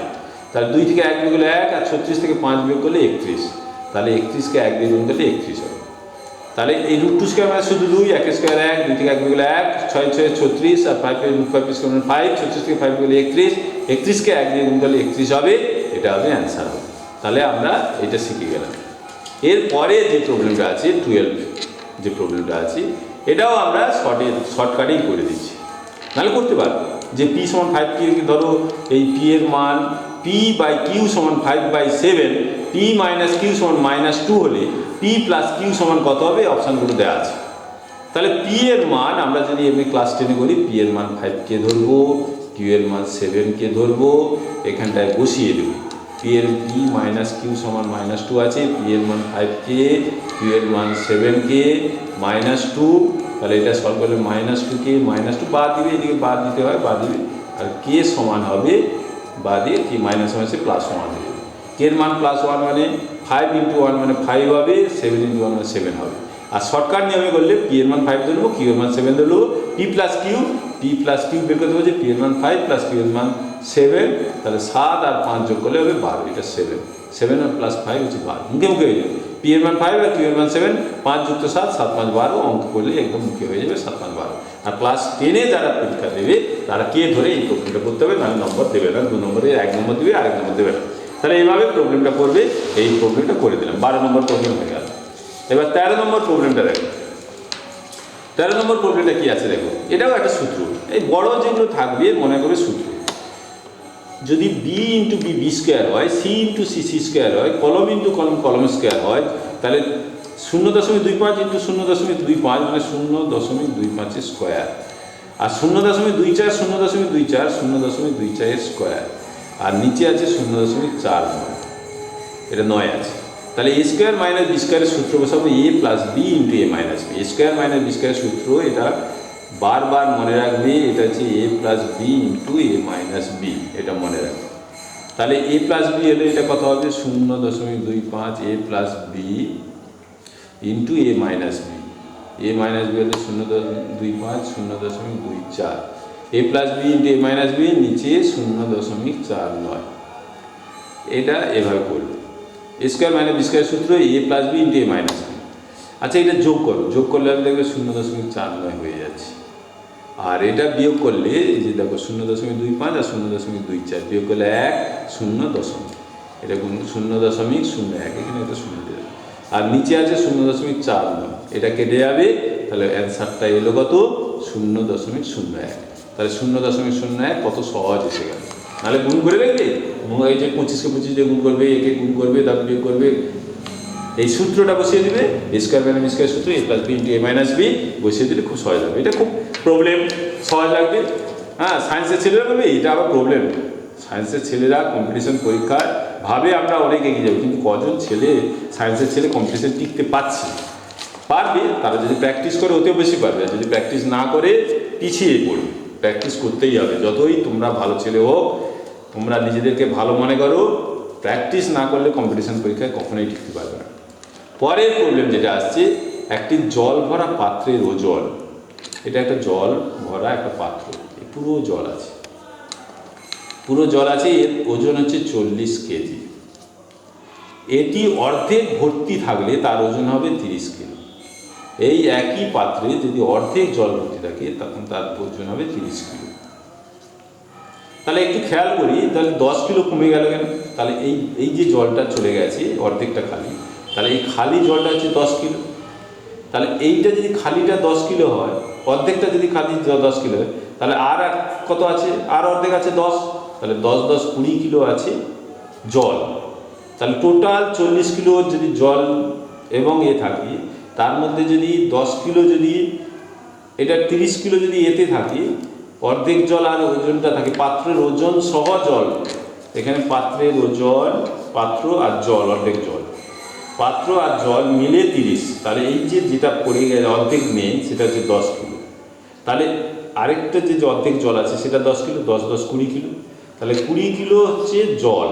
তাহলে 2 থেকে 1 বিয়োগ করলে 1, আর 36 থেকে 5 বিয়োগ করলে 31। তাহলে 31কে 1 দিয়ে গুণ করলে 31 হবে। তাহলে এই √2 স্কোয়ার মানে শুধু 2, 1 স্কোয়ার 1, 2 থেকে 1 বিয়োগ করলে 1, 6 6 36, আর 5 √5 স্কোয়ার মানে 5, 36 থেকে 5 বিয়োগ করলে 31, 31কে 1 দিয়ে গুণ করলে 31 হবে। এটা হবে অ্যান্সার হবে। তাহলে আমরা এটা শিখে গেলাম। এরপরে যে প্রবলেমটা আছে 12 যে প্রবলেমটা আছে, এটাও আমরা শর্টকাটেই করে দিচ্ছি, নাহলে করতে পারবো যে p সমান 5 কে ধরো এই p এর মান p/q সমান 5/7, p - q সমান -2 হলে p + q সমান কত হবে, অপশানগুলো দেওয়া আছে। তাহলে p এর মান আমরা যদি এমনি ক্লাস 10-এ করি, p এর মান 5 কে ধরবো, q এর মান 7 কে ধরবো, এখানটায় বসিয়ে দেবো। p - q সমান -2 আছে, p এর মান 5 কে, q এর মান 7 কে, -2, তাহলে এটা সলভ করলে -2 কে -2 বাদ দিবে, এদিকে বাদ দিতে হয়, বাদ দিবে, আর k সমান হবে বাদ দিয়ে কি মাইনাস আছে +1 দেবে। k এর মান +1 মানে 5 × 1 মানে 5 হবে, 7 × 1 মানে 7 হবে। আর শর্টকাট নিয়মে করলে p এর মান 5 ধরবো, q এর মান 7 ধরবো, p + q বের করতে হবে যে p এর মান 5 + q এর মান 7, তাহলে 7 আর 5 যোগ করলে হবে 12, এটা 7 আর +5 হচ্ছে 12, মুখে মুখে হয়ে যাবে। p এর মান 5 আর q এর মান 7, 5 + 7, 7 × 5 = 12, অঙ্ক করলে একদম মুখে হয়ে যাবে 7 × 5 = 12। আর ক্লাস 10-এ যারা পরীক্ষা দেবে তারা কে ধরে এই প্রবলেমটা করতে হবে, নাহলে নম্বর দেবে না, 2 নম্বরে 1 নম্বর দেবে, আরেক নম্বর দেবে না। তাহলে এইভাবে প্রবলেমটা করবে, এই প্রবলেমটা করে দিলাম, 12 নম্বর প্রবলেম হয়ে গেল। এবার 13 নম্বর প্রবলেমটা দেখো। 13 নম্বর প্রবলেমটা কি আছে দেখো, এটাও একটা সূত্র। এই বড় যেগুলো থাকবে মনে করবে সূত্র। যদি b × b স্কোয়ার হয়, c × c স্কোয়ার হয়, কলম × কলম স্কোয়ার হয়, তাহলে 0.25 × 0.25 মানে 0.25 স্কোয়ার, আর 0.24 0.24 0.24 স্কোয়ার, আর নিচে আছে 0.49, এটা 9 আছে। তাহলে a স্কোয়ার - b স্কোয়ারের সূত্র বসাবো a + b × a - b। a square - b স্কোয়ারের সূত্র এটা বারবার মনে রাখবে, এটা হচ্ছে a + b × a - b, এটা মনে রাখবে। তাহলে a + b হলে এটা কত হবে, 0.25 a + b × a - b। a - b হলে 0.25 0.24, a + b × a - b, নিচে 0.49। এটা এভাবে করবে। a স্কোয়ার - b স্কোয়ারের সূত্র a + b × a - b। আচ্ছা, এটা যোগ করো, যোগ করলে আমি দেখবে 0.49 হয়ে যাচ্ছে। আর এটা বিয়োগ করলে এই যে দেখো 0.25 আর 0.24 বিয়োগ করলে 1 0 এটা 0.01, এখানে এটা 0 দেবে, আর নিচে আছে 0.49, এটা কেটে যাবে। তাহলে অ্যান্সারটা এলো কত, 0.01। তাহলে 0.01 কত সহজ এসে গেল। নাহলে গুণ করে দেখবে, এই যে 25কে 25 দিয়ে গুণ করবে, একে গুণ করবে, তারপর বিয়োগ করবে, এই সূত্রটা বসিয়ে দিবে, a স্কোয়ার - b স্কোয়ার সূত্র a + b × a - b বসিয়ে দিলে খুব সহজ হবে। এটা খুব প্রবলেম সহজ লাগবে। হ্যাঁ, সায়েন্সের ছেলেরা বলবে এটা আবার প্রবলেম। সায়েন্সের ছেলেরা কম্পিটিশন পরীক্ষায় ভাবে আমরা অনেক এগিয়ে যাবো, কিন্তু কজন ছেলে সায়েন্সের ছেলে কম্পিটিশন টিকতে পারবে, তারা যদি প্র্যাকটিস করে অতি বেশি পারবে, আর যদি প্র্যাকটিস না করে পিছিয়ে পড়বে। প্র্যাকটিস করতেই হবে, যতই তোমরা ভালো ছেলে হোক, তোমরা নিজেদেরকে ভালো মনে করো, প্র্যাকটিস না করলে কম্পিটিশন পরীক্ষায় কখনোই টিকতে পারবে না। পরের প্রবলেম যেটা আসছে, একটি জল ভরা পাত্রের ওজন, এটা একটা জল ভরা একটা পাত্র, পুরো জল আছে, এর ওজন হচ্ছে 40 কেজি। এটি অর্ধেক ভর্তি থাকলে তার ওজন হবে 30 কিলো। এই একই পাত্রে যদি অর্ধেক জল ভর্তি থাকে তখন তার ওজন হবে 30 কিলো। তাহলে একটু খেয়াল করি, তাহলে 10 কিলো কমে গেল কেন? তাহলে এই যে জলটা চলে গেছে, অর্ধেকটা খালি, তাহলে এই খালি জলটা হচ্ছে 10 কিলো। তাহলে এইটা যদি খালিটা 10 কিলো হয়, অর্ধেকটা যদি খালি 10 কিলো হয়, তাহলে আর কত আছে, আর অর্ধেক আছে 10, তাহলে 10 10 20 কিলো আছে জল। তাহলে টোটাল 40 কিলো যদি জল এবং থাকে, তার মধ্যে যদি 10 কিলো যদি এটা 30 কিলো যদি এতে থাকে, অর্ধেক জল আর ওজনটা থাকে, পাত্রের ওজন সহ জল, এখানে পাত্রের ওজন, পাত্র আর জল, অর্ধেক জল, পাত্র আর জল মিলে 30। তাহলে এই যে যেটা পড়ে গেছে অর্ধেক নেই, সেটা হচ্ছে 10 কিলো। তাহলে আরেকটা যে অর্ধেক জল আছে সেটা 10 কিলো, 10 10 20 কিলো। তাহলে 20 কিলো হচ্ছে জল,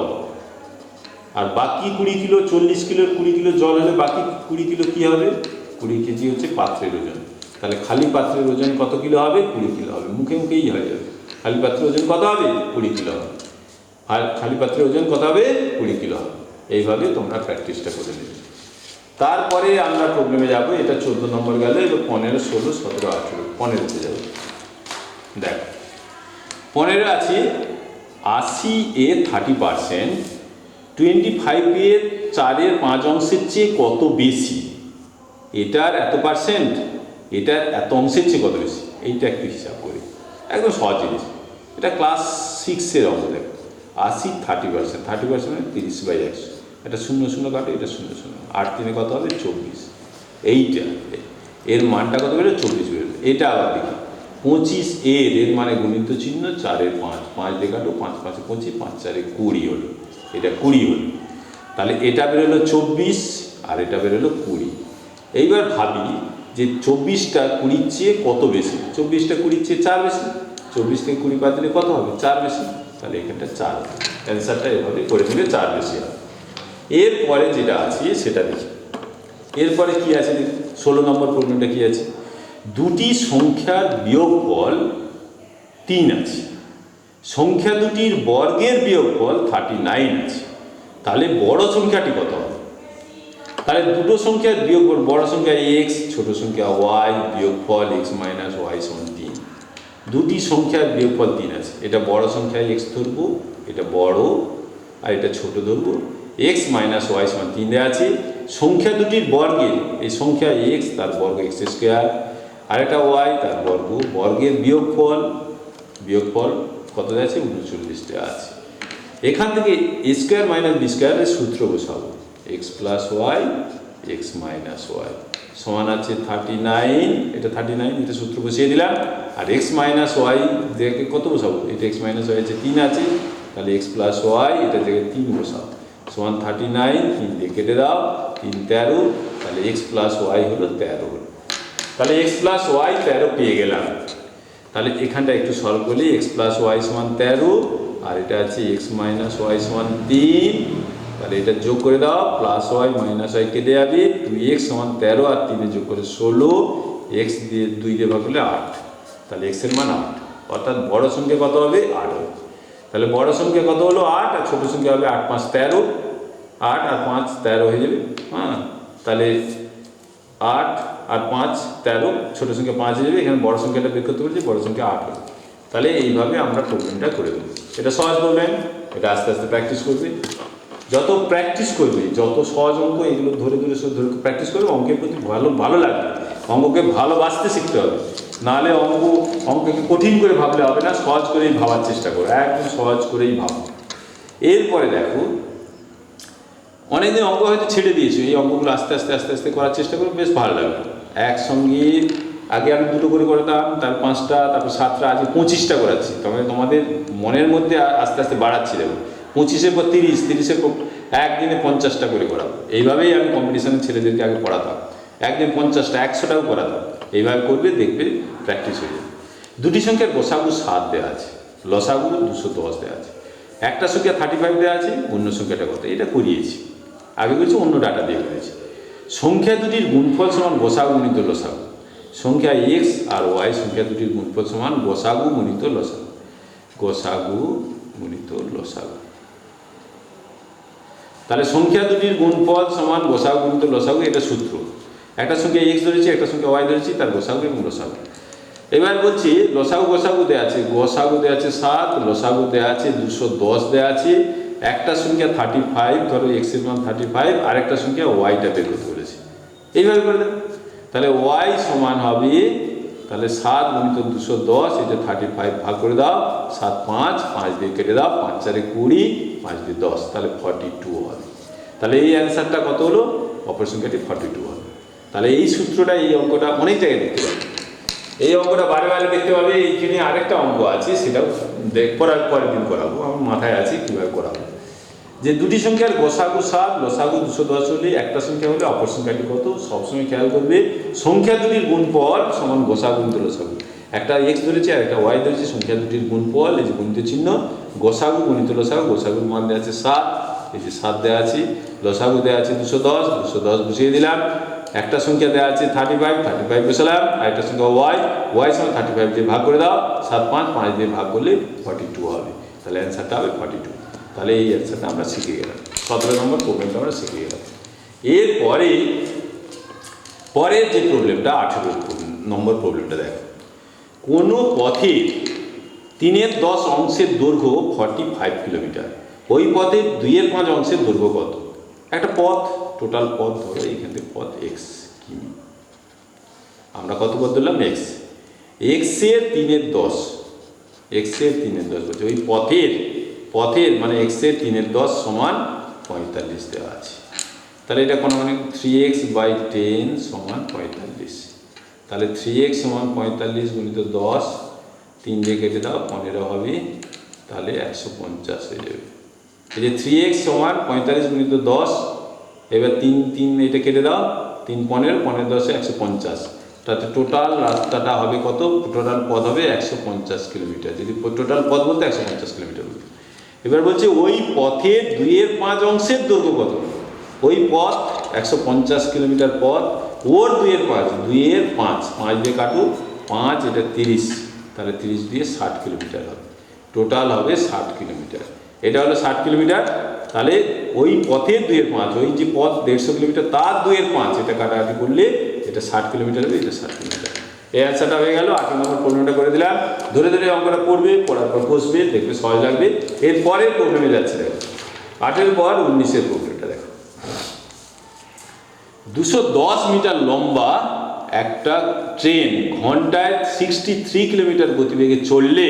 আর বাকি 20 কিলো, 40 কিলোর 20 কিলো জল হলে বাকি 20 কিলো কী হবে, 20 কেজি হচ্ছে পাত্রের ওজন। তাহলে খালি পাত্রের ওজন কত কিলো হবে? 20 কিলো হবে। মুখে মুখেই হয়ে যাবে। খালি পাত্রের ওজন কত হবে? 20 কিলো হবে। আর খালি পাত্রের ওজন কত হবে? 20 কিলো হবে। এইভাবে তোমরা প্র্যাকটিসটা করে নেবে। তারপরে আমরা প্রবলেমে যাবো। এটা 14 নম্বর গেল। এবার 15, 16, 17, 18, 15তে যাবো। দেখ 15 আছে 80 এ 30%, 25 এর 4 5 অংশের চেয়ে কত বেশি? এটার এত পার্সেন্ট, এটার এত অংশের চেয়ে কত বেশি? এইটা একটু হিসাব করি, একদম সহজ জিনিস। এটা ক্লাস 6-এর অঙ্ক। দেখো 80 30%, 30% মানে 30/100। এটা 0 0 কাটো, এটা 0 0, 8 3 কত হবে? 24। এইটা এর মানটা কত বেরোবে? 24 বেরোবে। এটা আবার দেখি 25 এর মানে গুণিত চিহ্ন 4 এর 5, 5 দিয়ে কাটো, 5 5 25, 5 4 20 হলো। এটা 20 হলো। তাহলে এটা বেরোলো 24 আর এটা বেরোলো 20। এইবার ভাবি যে 24টা 20-র চেয়ে কত বেশি? 24টা 20-র চেয়ে 4 বেশি। 24 থেকে 20 বাদ দিলে কত হবে? 4 বেশি। তাহলে এখানটা 4। অ্যান্সারটা এভাবে করে দিলে 4 বেশি হবে। এরপরে যেটা আছে সেটা দেখি। এরপরে কি আছে? 16 নম্বর প্রশ্নটা কি আছে? দুটি সংখ্যার বিয়োগফল 3 আছে, সংখ্যা দুটির বর্গের বিয়োগফল 39 আছে। তাহলে বড় সংখ্যাটি কত হবে? তাহলে দুটো সংখ্যার বিয়োগফল, বড় সংখ্যা x, ছোট সংখ্যা y, বিয়োগফল x - y = 3। দুটি সংখ্যার বিয়োগফল 3 আছে। এটা বড় সংখ্যা x ধরবো, এটা বড়, আর এটা ছোট ধরবো। x - y = 3 দেওয়া আছে। সংখ্যা দুটির বর্গের, এই সংখ্যা x তার বর্গ x², আর একটা y তার বর্গ, বর্গের বিয়োগফল কত দেওয়া আছে? 39 দেওয়া আছে। এখান থেকে a² - b² এর সূত্র বসাবো। x + y x - y সমান আছে 39। এটা 39, এটা সূত্র বসিয়ে দিলাম। আর x - y দেখে কত বসাবো? এটা x - y আছে 3 আছে। তাহলে x + y এটা থেকে 3 বসাবো সমান 39। 3 দিয়ে কেটে দাও, 3 13। তাহলে x + y হলো 13 হলো। তাহলে x + y 13 পেয়ে গেলাম। তাহলে এখানটা একটু সলভ করলে x + y = 13, আর এটা আছে x - y = 3। তাহলে এটা যোগ করে দাও, +y - y কেটে যাবে। 2x = 13 আর 3 যোগ করে 16, x দিয়ে 2 দিয়ে ভাগ করলে 8। তাহলে x এর মান 8, অর্থাৎ বড় সংখ্যা কত হবে? 8 হবে। তাহলে বড় সংখ্যা কত হলো? 8, আর ছোট সংখ্যা হবে 8 5 13। 8 আর 5 13 হয়ে যাবে। হ্যাঁ, তাহলে 8 আর 5 13, ছোট সংখ্যা 5 হয়ে যাবে। এখানে বড় সংখ্যাটা বের করতে বলছি, বড় সংখ্যা 8 হবে। তাহলে এইভাবে আমরা প্রবলেমটা করে দেবো। এটা সহজ প্রবলেম। এটা আস্তে আস্তে প্র্যাকটিস করবে। যত প্র্যাকটিস করবে, যত সহজ অঙ্ক এগুলো ধরে প্র্যাকটিস করবে, অঙ্কের প্রতি ভালো লাগবে। অঙ্ককে ভালোবাসতে শিখতে হবে। নাহলে অঙ্ককে কঠিন করে ভাবলে হবে না। সহজ করেই ভাবার চেষ্টা করো, একদম সহজ করেই ভাবো। এরপরে দেখো, অনেকদিন অঙ্ক হয়তো ছেড়ে দিয়েছো, এই অঙ্কগুলো আস্তে আস্তে করার চেষ্টা করো, বেশ ভালো লাগবে। একসঙ্গে আগে আমি 2টো করে করতাম, তারপর 5টা, তারপর 7টা, আজকে 25টা করাচ্ছি। তবে তোমাদের মনের মধ্যে আস্তে আস্তে বাড়াচ্ছি। দেখো 25-এর পর 30, 30-এর পর একদিনে 50টা করে করাবো। এইভাবেই আমি কম্পিটিশনের ছেলেদেরকে আগে পড়াতাম। একদিন 50টা, 100টাও করাতাম। এইভাবে করবে, দেখবে প্র্যাকটিস হয়ে যাবে। দুটি সংখ্যার গোসাগু 7 দেওয়া আছে, লসাগু 210 দেওয়া আছে। একটা সংখ্যা 35 দেওয়া আছে, অন্য সংখ্যাটা কত? এটা করিয়েছি আগে, বলছি অন্য ডাটা দিয়ে করেছি। সংখ্যা দুটির গুণফল সমান গোসাগু গুণিত লসাগু। সংখ্যা x আর y সংখ্যা দুটির গুণফল সমান গোসাগু গুণিত লসাগু। গোসাগু গুণিত লসাগু। তাহলে সংখ্যা দুটির গুণফল সমান গোসাগু গুণিত লসাগু, এটা সূত্র। একটা সংখ্যা x ধরেছি, একটা সংখ্যা y ধরেছি, তার গোসাগু এবং লসাগু। এবার বলছি গোসাগু দেওয়া আছে। গোসাগু দেওয়া আছে 7, লসাগু দেওয়া আছে 210 দেওয়া আছে। একটা সংখ্যা 35, ধরো x এর মান 35, আর একটা সংখ্যা yটা বের করতে বলেছে। এইভাবে করে দেব। তাহলে y সমান হবে, তাহলে 7 গুণিত 210, এটা 35 ভাগ করে দাও, 7 5, 5 দিয়ে কেটে দাও, 5 4 20, 5 দিয়ে 10, তাহলে 42 হবে। তাহলে এই অ্যান্সারটা কত হলো? অপর সংখ্যাটি 42 হবে। তাহলে এই সূত্রটা, এই অঙ্কটা অনেক জায়গায় দেখতে পাবে। এই অঙ্কটা বারে দেখতে পাবে। এইখানে আরেকটা অঙ্ক আছে, সেটাও পরের দিন করাবো। আমার মাথায় আছে কীভাবে করাবো। যে দুটি সংখ্যার গোসাগু 7, লসাগু 210 হলে একটা সংখ্যা হলে অপর সংখ্যাটি কত? সবসময় খেয়াল করবে, সংখ্যা দুটির গুণফল সমান গোসাগু গুণিত লসাগু। একটা x ধরেছি আর একটা y ধরেছি, সংখ্যা দুটির গুণফল, এই যে গুণিত চিহ্ন, গোসাগু গুণিত লসাগু। গোসাগুর মান দেওয়া আছে 7, এই যে 7 দেওয়া আছে। লসাগু দেওয়া আছে 210 বসিয়ে দিলাম। একটা সংখ্যা দেওয়া আছে 35 বসালাম, আর একটা সংখ্যা y সমান 35 দিয়ে ভাগ করে দাও, 7 5 দিয়ে ভাগ করলে 42 হবে। তাহলে অ্যান্সারটা হবে 42। তাহলে এই অ্যান্সারটা আমরা শিখে গেলাম, 17 নম্বর প্রবলেমটা আমরা শিখে গেলাম। এরপরে পরের যে প্রবলেমটা 18 নম্বর প্রবলেমটা দেখো, কোনো পথে 3/10 অংশের দৈর্ঘ্য 45 কিলোমিটার, ওই পথে 2/5 অংশের দৈর্ঘ্য কত? একটা পথ, টোটাল পথ ধরো এখান থেকে পথ x কিমি, আমরা কত পথ ধরলাম x এর 3/10, বলছে ওই পথের মানে x এর 3/10 সমান 45 দেওয়া আছে। তাহলে এটা কোনো মানে 3x/10 সমান 45, তাহলে 3x সমান 45 গুণিত 10, 3 দিয়ে কেটে দাও 15 হবে, তাহলে 150 হয়ে যাবে। এই যে 3x সমান 45 গুণিত 10, এবার 3 এটা কেটে দাও, 3 15 15 10 150, তাতে টোটাল রাস্তাটা হবে কত? টোটাল পথ হবে 150 কিলোমিটার। যদি টোটাল পথ বলতে 150 কিলোমিটার বলতে, এবার বলছে ওই পথের 2/5 অংশের দৈর্ঘ্য কত? ওই পথ 150 কিলোমিটার পথ, ওর 2/5 5 দিয়ে কাটু, 5 এটা 30, তাহলে 30 দিয়ে 60 কিলোমিটার হবে, টোটাল হবে 60 কিলোমিটার। এটা হলো 60 কিলোমিটার। তাহলে ওই পথের 2/5, ওই যে পথ 150 কিলোমিটার তার 2/5, এটা কাটাকাটি করলে এটা 60 কিলোমিটার হবে, এটা 60 কিলোমিটার। এই অ্যান্সারটা হয়ে গেল। 8 নম্বর প্রবলেমটা করে দিলাম, ধরে ধরে অঙ্কটা পড়বে, পড়ার পর বসবে, দেখবে সহজ লাগবে। এরপরের প্রবলেমে যাচ্ছে, দেখো 8-এর পর 19-এর প্রবলেমটা দেখো। 210 মিটার লম্বা একটা ট্রেন ঘন্টায় 63 কিলোমিটার গতিবেগে চললে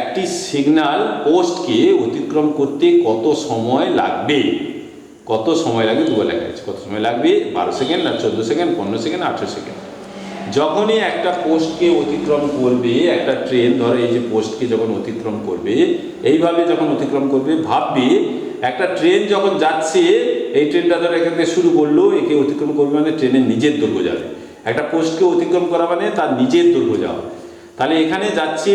একটি সিগন্যাল পোস্টকে অতিক্রম করতে কত সময় লাগবে? কত সময় লাগবে দুবার লেখা আছে, কত সময় লাগবে? 12 সেকেন্ড না 14 সেকেন্ড, 15 সেকেন্ড, 18 সেকেন্ড। যখনই একটা পোস্টকে অতিক্রম করবে, একটা ট্রেন ধরো এই যে পোস্টকে যখন অতিক্রম করবে, এইভাবে যখন অতিক্রম করবে, ভাববে একটা ট্রেন যখন যাচ্ছে, এই ট্রেনটা ধরো এখান থেকে শুরু করলো, একে অতিক্রম করবে মানে ট্রেনের নিজের দৈর্ঘ্য যাবে। একটা পোস্টকে অতিক্রম করা মানে তার নিজের দৈর্ঘ্য যাওয়া। তাহলে এখানে যাচ্ছে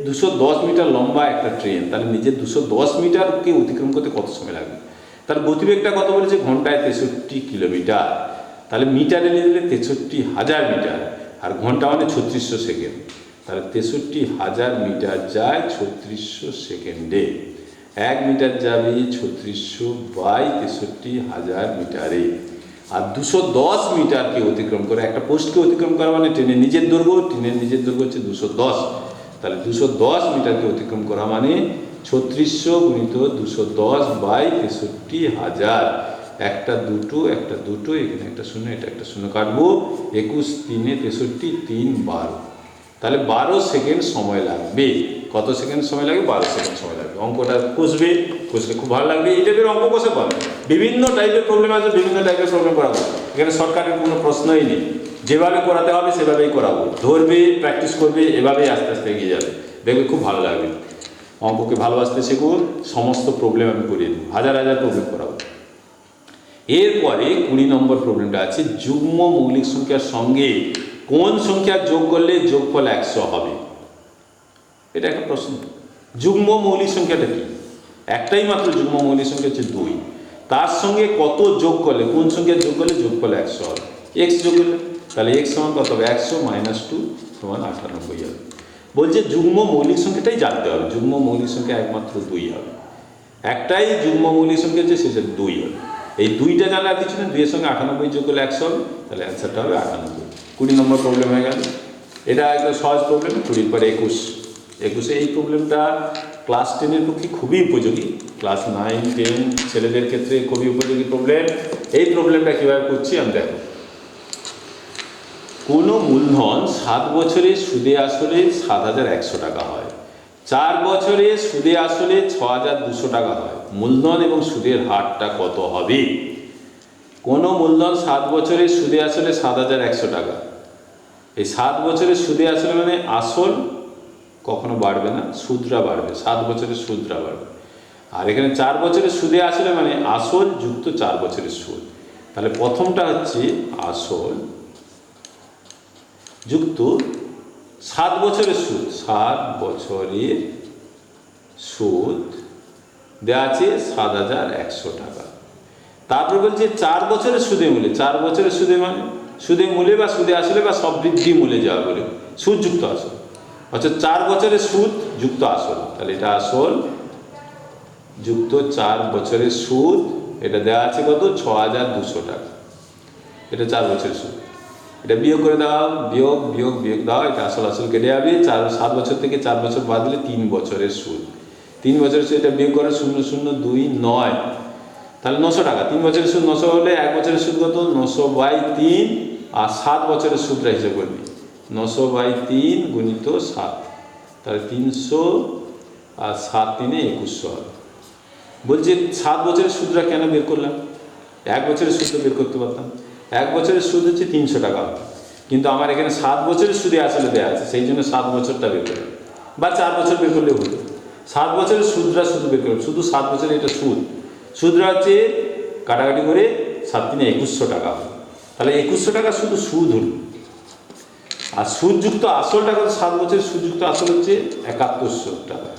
210 মিটার লম্বা একটা ট্রেন, তাহলে নিজের 210 মিটারকে অতিক্রম করতে কত সময় লাগবে? তার গতিবেগটা কত বলেছে? ঘন্টায় 63 কিলোমিটার। তাহলে মিটারে নিয়ে দিলে 63,000 মিটার, আর ঘন্টা মানে 3600 সেকেন্ড। তাহলে 63,000 মিটার যায় 3600 সেকেন্ডে। 1 মিটার যাবে 3600 বাই 63,000 মিটারে। আর 210 মিটারকে অতিক্রম করে, একটা পোস্টকে অতিক্রম করা মানে ট্রেনের নিজের দৈর্ঘ্য, ট্রেনের নিজের দৈর্ঘ্য হচ্ছে 210। তাহলে 210 মিটারকে অতিক্রম করা মানে 3600 গুণিত 210 বাই 63,000। একটা দুটো, এখানে একটা শূন্য, এটা একটা শূন্য কাটবো, 21 3 63 3 12। তাহলে 12 সেকেন্ড সময় লাগবে। কত সেকেন্ড সময় লাগবে? 12 সেকেন্ড সময় লাগবে। অঙ্কটা কষবে, কষলে খুব ভালো লাগবে। এই টাইপের অঙ্ক কষে পাবে, বিভিন্ন টাইপের প্রবলেম আছে, বিভিন্ন টাইপের প্রবলেম করাবো। এখানে শর্টকাটের কোনো প্রশ্নই নেই, যেভাবে করাতে হবে সেভাবেই করাবো। ধরবে, প্র্যাকটিস করবে, এভাবেই আস্তে আস্তে এগিয়ে যাবে, দেখবে খুব ভালো লাগবে। অঙ্ককে ভালোবাসতে শেখুন, সমস্ত প্রবলেম আমি করিয়ে দেবো, হাজার হাজার প্রবলেম করাবো। এরপরে 20 নম্বর প্রবলেমটা আছে, যুগ্ম মৌলিক সংখ্যার সঙ্গে কোন সংখ্যা যোগ করলে যোগফল 100 হবে? এটা একটা প্রশ্ন। যুগ্ম মৌলিক সংখ্যাটা কি? একটাই মাত্র যুগ্ম মৌলিক সংখ্যা হচ্ছে 2। তার সঙ্গে কত যোগ করলে, কোন সংখ্যা যোগ করলে যোগফল 100 হবে? x যোগ করলে, তাহলে x সমান কত হবে? 100 - 2 সমান 98 হবে। বলছে যুগ্ম মৌলিক সংখ্যাটাই জানতে হবে। যুগ্ম মৌলিক সংখ্যা একমাত্র 2 হবে, একটাই যুগ্ম মৌলিক সংখ্যা হচ্ছে, সেটা 2 হবে। এই 2টা জানলে আর কিছু না, 2 এর সঙ্গে 98 যোগ করলে 100 হবে, তাহলে অ্যান্সারটা হবে 98। 20 নম্বর প্রবলেম হয়ে গেল। এটা একটা সহজ প্রবলেম। 20 পরে 21। এই প্রবলেমটা ক্লাস 10-এর পক্ষে খুবই উপযোগী, ক্লাস 9 10 ছেলেদের ক্ষেত্রে খুবই উপযোগী প্রবলেম। এই প্রবলেমটা কীভাবে করছি আমি দেখো। কোনো মূলধন 7 বছরে সুদে আসলে 7,100 টাকা হয়, 4 বছরে সুদে আসলে 6,200 টাকা হয়, মূলধন এবং সুদের হারটা কত হবে? কোনো মূলধন 7 বছরে সুদে আসলে 7,100 টাকা। এই 7 বছরের সুদে আসলে মানে আসল কখনো বাড়বে না, সুদরা বাড়বে, 7 বছরের সুদরা বাড়বে। আর এখানে 4 বছরের সুদে আসলে মানে আসল যুক্ত 4 বছরের সুদ। তাহলে প্রথমটা হচ্ছে আসল যুক্ত 7 বছরের সুদ। 7 বছরের সুদ দেওয়া আছে 7,100 টাকা। তারপর বলছে 4 বছরের সুদে মূলে। 4 বছরের সুদে মানে সুদে মূলে বা সুদে আসলে বা সব বৃদ্ধি মূলে যাওয়া বলে সুদ যুক্ত আসল, অর্থাৎ 4 বছরের সুদ যুক্ত আসল। তাহলে এটা আসল যুক্ত 4 বছরের সুদ, এটা দেওয়া আছে কত 6,200 টাকা। এটা 4 বছরের সুদ। এটা বিয়োগ করে দাও, বিয়োগ বিয়োগ বিয়োগ দাও, এটা আসল আসল কেটে যাবে। 7 বছর থেকে 4 বছর বাদ দিলে 3 বছরের সুদ। 3 বছরের সুদ, এটা বিয়োগ করে 0,029, তাহলে 900 টাকা। 3 বছরের সুদ 900 হলে 1 বছরের সুদ কত 900/3, আর 7 বছরের সুদটা হিসেব করবি 900/3 গুণিত 7, তাহলে 300 আর 7 3 2100 হবে। বলছে 7 বছরের সুদটা কেন বের করলাম? 1 বছরের সুদটা বের করতে পারতাম। 1 বছরের সুদ হচ্ছে 300 টাকা, কিন্তু আমার এখানে 7 বছরের সুদে আসলে দেওয়া আছে, সেই জন্য 7 বছরটা বের করলাম, বা 4 বছর বের করলেও হতো। 7 বছরের সুদটা শুধু বের করলাম, শুধু 7 বছরে এটা সুদ। সুদটা হচ্ছে কাটাকাটি করে 7 3 2100 টাকা হবে। তাহলে 2100 টাকা শুধু সুদ হল। আর সুদযুক্ত আসলটা কত? 7 বছরের সুদযুক্ত আসল হচ্ছে 7100 টাকা।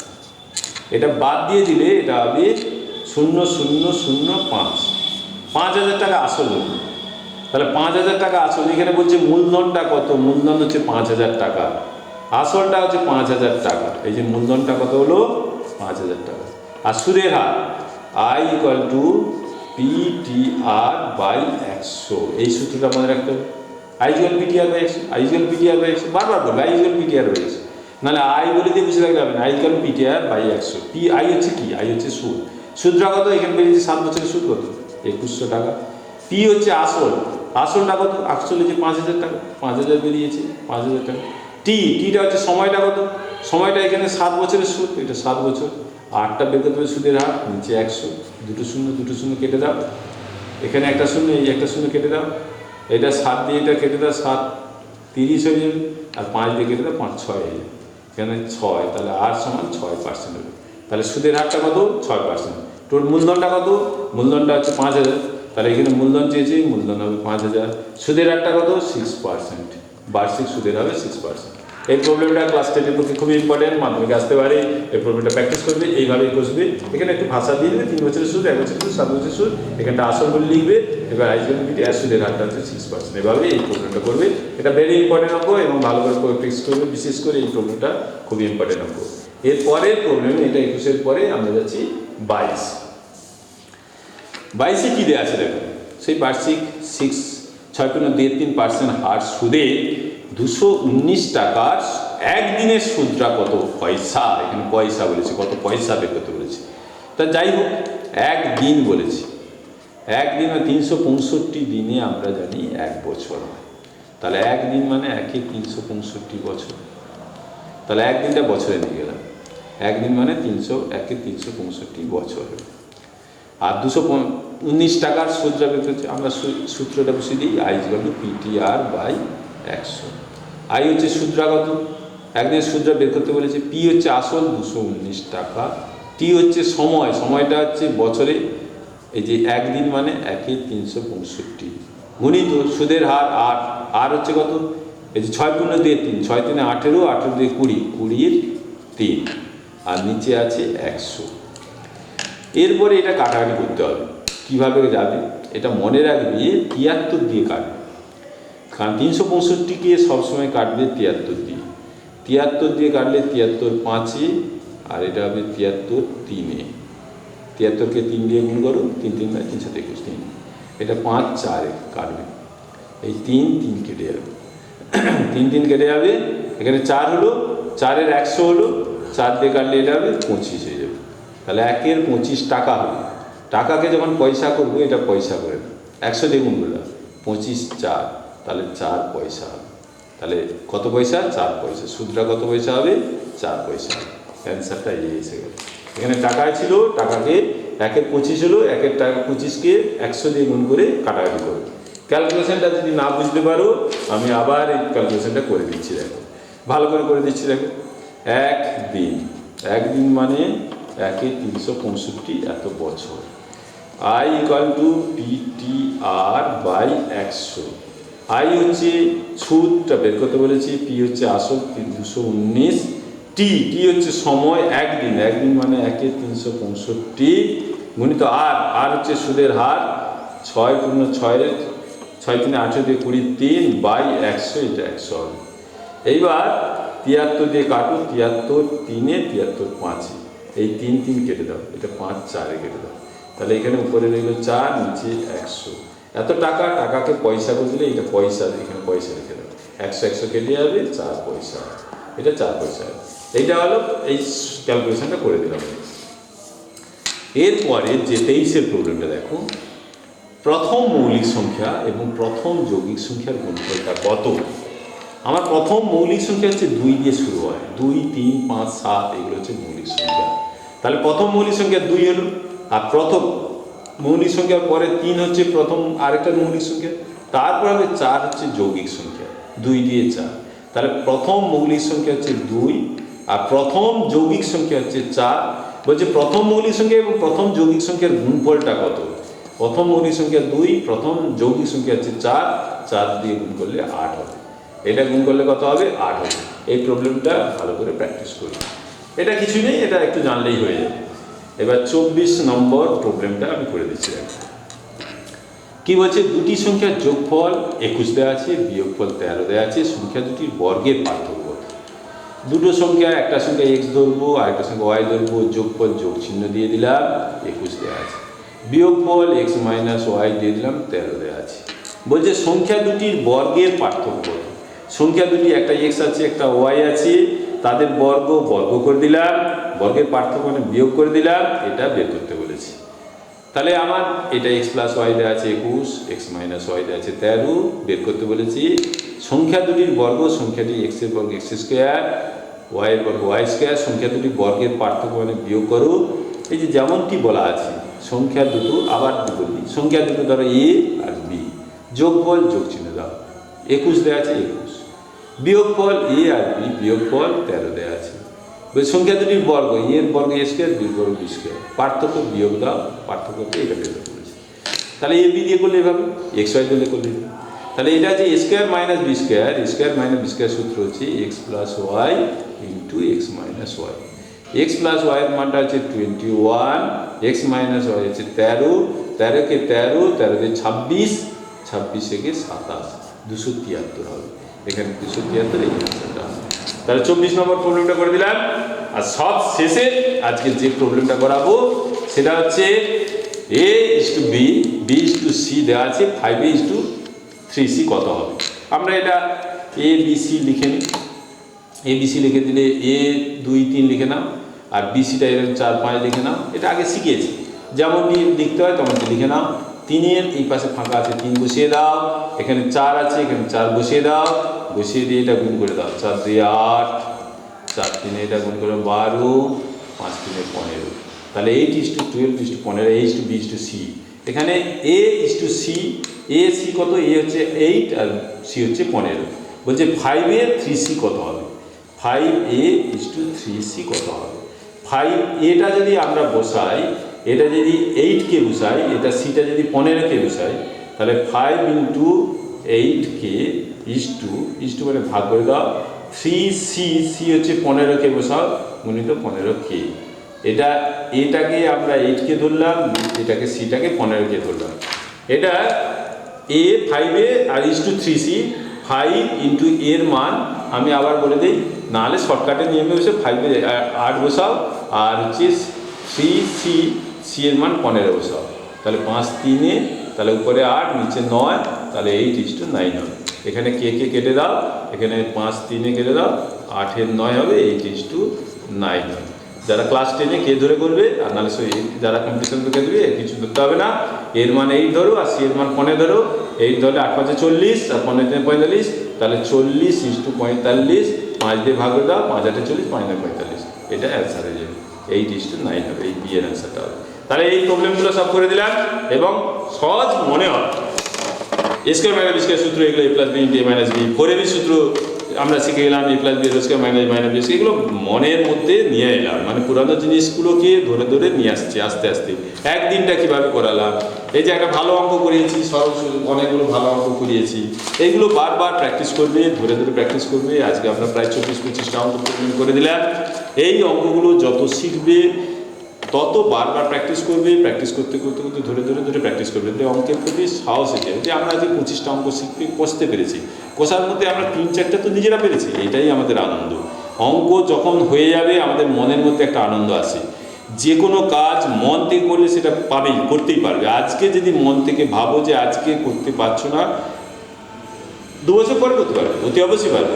এটা বাদ দিয়ে দিলে এটা হবে 0,005, 5,000 টাকা আসল হল। তাহলে 5,000 টাকা আসল। এখানে বলছে মূলধনটা কত? মূলধন হচ্ছে 5,000 টাকা, আসলটা হচ্ছে 5,000 টাকা। এই যে মূলধনটা কত হলো 5,000 টাকা। আর সুদের হার I = PTR/100, এই সূত্রটা মনে রাখতে হবে। I = PTR/100, I = PTR/100, বারবার বলবে I = PTR/100, নাহলে I বলে দিয়ে বুঝে রাখতে হবে না। I = PTR/100। I হচ্ছে কি? I হচ্ছে সুদ। সুদটা কত? এখানে বেরিয়েছে 7 বছরের সুদ কত 2100 টাকা। P হচ্ছে আসল, আসলটা কত? আসল হচ্ছে 5,000 টাকা, 5,000 বেরিয়েছে 5,000 টাকা। টিটা হচ্ছে সময়টা কত? সময়টা এখানে 7 বছরের সুদ, এটা 7 বছর। 8টা বের করতে হবে সুদের হার, নিচে 100, দুটো শূন্য কেটে দাও, এখানে একটা শূন্য, এই একটা শূন্য কেটে দাও, এটা 7 দিয়ে এটা কেটে দাও, 7 30 হয়ে যাবে, আর 5 দিয়ে কেটে দাও, 5 6 হয়ে যাবে, এখানে 6, তাহলে R = 6% হবে। তাহলে সুদের হারটা কত? 6%। তোর মূলধনটা কত? মূলধনটা হচ্ছে 5,000, তাহলে এখানে মূলধন চেয়েছে, মূলধন হবে 5,000। সুদের হারটা কত? 6%, বার্ষিক সুদের হবে 6%। এই প্রবলেমটা ক্লাস 10-এর পক্ষে খুবই ইম্পর্টেন্ট, মাধ্যমিকে আসতে পারে। এই প্রবলেমটা প্র্যাকটিস করবে, এইভাবেই বসবে। এখানে একটু ভাষা দিয়ে দেবে, 3 বছরের সুদ, 1 বছরের সুদ, 7 বছরের সুদ, এখানটা আসল বলে লিখবে। এবার I = PTR, সুদের হারটা হচ্ছে 6%। এভাবে এই প্রবলেমটা করবে। এটা ভেরি ইম্পর্টেন্ট অঙ্ক এবং ভালো করে প্র্যাকটিস করবে। বিশেষ করে এই প্রবলেমটা খুবই ইম্পর্টেন্ট অঙ্ক। এর পরের প্রবলেম, এটা 21-এর পরে আমরা যাচ্ছি 22। 22-এ কী দেওয়া আছে দেখো, সেই বার্ষিক 6.23% হার সুদে 219 টাকার একদিনের সুদটা কত পয়সা? এখানে পয়সা বলেছে, কত পয়সা বের করতে বলেছে। তা যাই হোক, একদিন বলেছি, একদিন 365 দিনে আমরা জানি 1 বছর হয়। তাহলে একদিন মানে 1 × 365 বছর, তাহলে একদিনটা বছরে নিয়ে গেলাম। একদিন মানে 1 × 365 বছর। আর 219 টাকার সুদটা বের করছে, আমরা সূত্রটা বসিয়ে দিই, I = PTR/100। I হচ্ছে সুদটা কত? একদিনের সুদটা বের করতে বলেছে। P হচ্ছে আসল 219 টাকা। T হচ্ছে সময়, সময়টা হচ্ছে বছরে, এই যে একদিন মানে 1 × 365 গুণিত সুদের হার R হচ্ছে কত? এই যে 6 × 3, 6 × 3 = 18, 18 × 2 = 20, 20/3, আর নিচে আছে 100। এরপরে এটা কাটাকাটি করতে হবে। কীভাবে যাবে এটা মনে রাখবি, 73 দিয়ে কাটবে, কারণ 365কে সবসময় কাটবে 73 দিয়ে। 73 দিয়ে কাটলে 73×5, আর এটা হবে 73×3। 73কে 3 দিয়ে গুণ করো, 3 3 = 321, 3, এটা 5 4 কাটবে, এই 3 3 কেটে যাবে, 3 3 কেটে যাবে, এখানে 4 হলো, 4-এর 100 হলো, 4 দিয়ে কাটলে এটা হবে 25 হয়ে যাবে। তাহলে 1 × 25 টাকা হবে। টাকাকে যখন পয়সা করবো, এটা পয়সা করে না, 100 দিয়ে গুণ করলাম, 25 4, তাহলে 4 পয়সা হবে। তাহলে কত পয়সা? 4 পয়সা। সুদটা কত পয়সা হবে? 4 পয়সা। অ্যান্সারটা এই এসে গেল। এখানে টাকায় ছিল, টাকাকে 1 × 25 হলো, 1 × 25কে 100 দিয়ে গুণ করে কাটাকাটি করো। ক্যালকুলেশনটা যদি না বুঝতে পারো, আমি আবার এই ক্যালকুলেশনটা করে দিচ্ছি, দেখো ভালো করে দিচ্ছি। দেখো, একদিন মানে 1 × 365 এত বছর। I = PTR/100। I হচ্ছে সুদটা বের করতে বলেছি, P হচ্ছে আসল 219, T হচ্ছে সময়, একদিন মানে 1 × 365 গুণিত R হচ্ছে সুদের হার, ছয় পূর্ণ ছয়ের ছয় তিনে 18 দিয়ে 20 3 বাই 100, এটা 100 হবে। এইবার 73 দিয়ে কাটো, 73 3 73 5, এই 3 3 কেটে দাও, এটা 5 4 কেটে দাও, তাহলে এখানে উপরে রইল 4, নিচে 100। এত টাকা, টাকাকে পয়সা করে দিলে এটা পয়সা, এখানে পয়সা রেখে দাও, 100 100 কেটে যাবে, 4 পয়সা, এটা 4 পয়সা। এইটা হলো, এই ক্যালকুলেশনটা করে দিলাম। এরপরে যে 23-এর প্রবলেমটা দেখো, প্রথম মৌলিক সংখ্যা এবং প্রথম যৌগিক সংখ্যার গুণফলটা কত। আমার প্রথম মৌলিক সংখ্যা হচ্ছে 2 দিয়ে শুরু হয়, 2 3 5 7, এগুলো হচ্ছে মৌলিক সংখ্যা। তাহলে প্রথম মৌলিক সংখ্যা 2 হলো, আর প্রথম মৌলিক সংখ্যার পরে 3 হচ্ছে প্রথম আরেকটা মৌলিক সংখ্যা, তারপর হবে 4 হচ্ছে যৌগিক সংখ্যা, 2 দিয়ে 4। তাহলে প্রথম মৌলিক সংখ্যা হচ্ছে 2 আর প্রথম যৌগিক সংখ্যা হচ্ছে 4। বলছে প্রথম মৌলিক সংখ্যা এবং প্রথম যৌগিক সংখ্যার গুণফলটা কত। প্রথম মৌলিক সংখ্যা 2, প্রথম যৌগিক সংখ্যা হচ্ছে 4, 4 দিয়ে গুণ করলে 8 হবে, এটা গুণ করলে কত হবে, 8 হবে। এই প্রবলেমটা ভালো করে প্র্যাকটিস করি, এটা কিছুই নেই, এটা একটু জানলেই হয়ে যাবে। এবার 24 নম্বর প্রবলেমটা আমি করে দিচ্ছি। কি বলছে, দুটি সংখ্যার যোগফল 21 দেওয়া আছে, বিয়োগফল 13 দেওয়া আছে, সংখ্যা দুটির বর্গের পার্থক্য। দুটো সংখ্যা, একটা সংখ্যা x ধরবো আর একটা সংখ্যা y ধরবো, যোগফল যোগ চিহ্ন দিয়ে দিলাম, 21 দেওয়া আছে, বিয়োগফল x - y দিয়ে দিলাম, 13 দেওয়া আছে। বলছে সংখ্যা দুটির বর্গের পার্থক্য। সংখ্যা দুটি, একটা x আছে একটা y আছে, তাদের বর্গ করে দিলাম, বর্গের পার্থক্য মানে বিয়োগ করে দিলাম, এটা বের করতে বলেছি। তাহলে আমার এটা x + y দেওয়া আছে 21, x - y দেওয়া আছে 13, বের করতে বলেছি। সংখ্যা দুটির বর্গ, সংখ্যাটি x এর বর্গ x², y এর বর্গ y², সংখ্যা দুটি বর্গের পার্থক্য মানে বিয়োগ করো। এই যে যেমনটি বলা আছে, সংখ্যা দুটো আবার বলি, সংখ্যা দুটো ধরো a আর b, যোগফল যোগ চিহ্ন দাও, 21 দেওয়া আছে 21, বিয়োগফল a আর b, বিয়োগফল 13 দেওয়া আছে। সংখ্যা দুটির বর্গ, a এর বর্গ a², b এর বর্গ b², পার্থক্য বিয়োগ দাও, পার্থক্যকে এটা বের করতে বলেছে। তাহলে a b দিয়ে করলে এভাবে, x y দিলে করলে, তাহলে এটা হচ্ছে a² - b², a² - b² সূত্র হচ্ছে x + y into x - y। x + y এর মানটা হচ্ছে 21, x - y হচ্ছে 13, 13 কে 13, 13 দিয়ে 26, 26 থেকে 27, 273 হবে। এখানে 273, এখানে সেটা। তাহলে 24 নম্বর প্রবলেমটা করে দিলাম। আর সব শেষে আজকে যে প্রবলেমটা করাবো সেটা হচ্ছে a = b, b = c দেওয়া আছে, 5a = 3c কত হবে। আমরা এটা a b c লিখে নিই, a b c লিখে দিলে a 2 3 লিখে নাও, আর b cটা এরকম 4 5 লিখে নাও। এটা আগে শিখেছি, যেমনটি লিখতে হয় তেমনটি লিখে নাও। 3-এর এই পাশে ফাঁকা আছে, 3 বসিয়ে দাও, এখানে 4 আছে, এখানে 4 বসিয়ে দাও, বসিয়ে দিয়ে এটা গুণ করে দাও, 4 2 8, 4 3 এটা গুণ করে 12, 5 3 15। তাহলে 8:12 15, a = b = c। এখানে a = c, a c কত, a হচ্ছে 8 আর c হচ্ছে 15। বলছে 5a 3c কত হবে, 5a = 3c কত হবে। 5a যদি আমরা বসাই, এটা যদি 8কে বসাই, এটা cটা যদি 15কে বসাই, তাহলে 5 × 8কে ইস টু মানে ভাগ করে দাও, 3c, c হচ্ছে 15কে বসাও, গুণিত 15k। এটাকে আমরা 8কে ধরলাম, এটাকে cটাকে 15কে ধরলাম। এটা a 5a আর = 3c, 5 × এর মান আমি আবার বলে দিই, নাহলে শর্টকাটের নিয়মে বসে 5 8 বসাও, আর হচ্ছে 3c, c এর মান 15 বসাও। তাহলে 5 3, তাহলে উপরে 8 নিচে 9, তাহলে 8:9 হবে। এখানে কে কেটে দাও, এখানে 5 3 কেটে দাও, 8 এর 9 হবে, 8:9 হবে। যারা ক্লাস 10-এ কে ধরে করবে, আর নাহলে যারা কম্পিটিশন থেকে দেবে কিছু ধরতে হবে না। এর মান 8 ধরো আর c এর মান 15 ধরো, 8 ধরলে 8 5 40 আর 15 3 45, তাহলে 40:45, 5 দিয়ে ভাগ করে দাও, 5 8 40, 5 9 45, এটা অ্যান্সার হয়ে যাবে, 8:9 হবে, এই বি এর অ্যান্সারটা হবে। তাহলে এই প্রবলেমগুলো সব করে দিলাম এবং সহজ মনে হয়। a² - b² সূত্র, এগুলো a + b × a - b, 4ab সূত্র আমরা শিখে গেলাম, a + b² - b, এগুলো মনের মধ্যে নিয়ে এলাম, মানে পুরানো জিনিসগুলোকে ধরে ধরে নিয়ে আসছি আস্তে আস্তে। একদিনটা কিভাবে করালাম, এই যে একটা ভালো অঙ্ক করিয়েছি, অনেকগুলো ভালো অঙ্ক করিয়েছি, এইগুলো বারবার প্র্যাকটিস করবে, ধরে ধরে প্র্যাকটিস করবে। আজকে আমরা প্রায় 24-25টা অঙ্ক করে দিলাম। এই অঙ্কগুলো যত শিখবে তত বারবার প্র্যাকটিস করবে, প্র্যাকটিস করতে করতে করতে ধরে ধরে ধরে প্র্যাকটিস করবে, যে অঙ্কের প্রতি সাহস এসে যে আমরা যে 25টা অঙ্ক শিখতে কষতে পেরেছি, কষার মধ্যে আমরা 3-4টা তো নিজেরা পেরেছি, এটাই আমাদের আনন্দ। অঙ্ক যখন হয়ে যাবে আমাদের মনের মধ্যে একটা আনন্দ আসে, যে কোনো কাজ মন থেকে করলে সেটা পাবেই, করতেই পারবে। আজকে যদি মন থেকে ভাবো যে আজকে করতে পারছো না, 2 বছর পরে করতে পারবে, অতি অবশ্যই পারবে।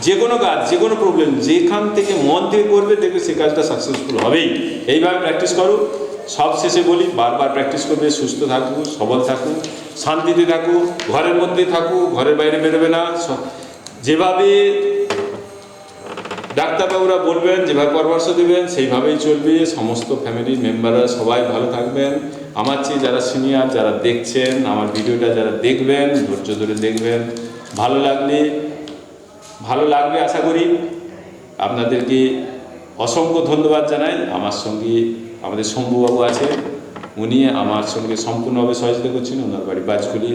যে কোনো কাজ, যে কোনো প্রবলেম যেখান থেকে মন থেকে করবে দেখবে সে কাজটা সাকসেসফুল হবেই। এইভাবে প্র্যাকটিস করো। সব শেষে বলি, বারবার প্র্যাকটিস করবে, সুস্থ থাকো, সবল থাকো, শান্তিতে থাকো, ঘরের মধ্যেই থাকো, ঘরের বাইরে বেরোবে না। যেভাবে ডাক্তারবাবুরা বলবেন, যেভাবে পরামর্শ দেবেন সেইভাবেই চলবে। সমস্ত ফ্যামিলি মেম্বাররা সবাই ভালো থাকবেন। আমার চেয়ে যারা সিনিয়র, যারা দেখছেন আমার ভিডিওটা, যারা দেখবেন ধৈর্য ধরে দেখবেন, ভালো লাগবে আশা করি। আপনাদেরকে অসংখ্য ধন্যবাদ জানাই। আমার সঙ্গে আমাদের শম্ভুবাবু আছে, উনি আমার সঙ্গে সম্পূর্ণভাবে সহযোগিতা করছেন, ওনার বাড়ি বাজকুলি,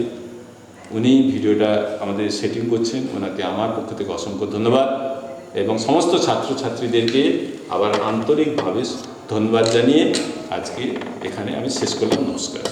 উনি ভিডিওটা আমাদের সেটিং করছেন, ওনাকে আমার পক্ষ থেকে অসংখ্য ধন্যবাদ। এবং সমস্ত ছাত্রছাত্রীদেরকে আবার আন্তরিকভাবে ধন্যবাদ জানিয়ে আজকে এখানে আমি শেষ করলাম। নমস্কার।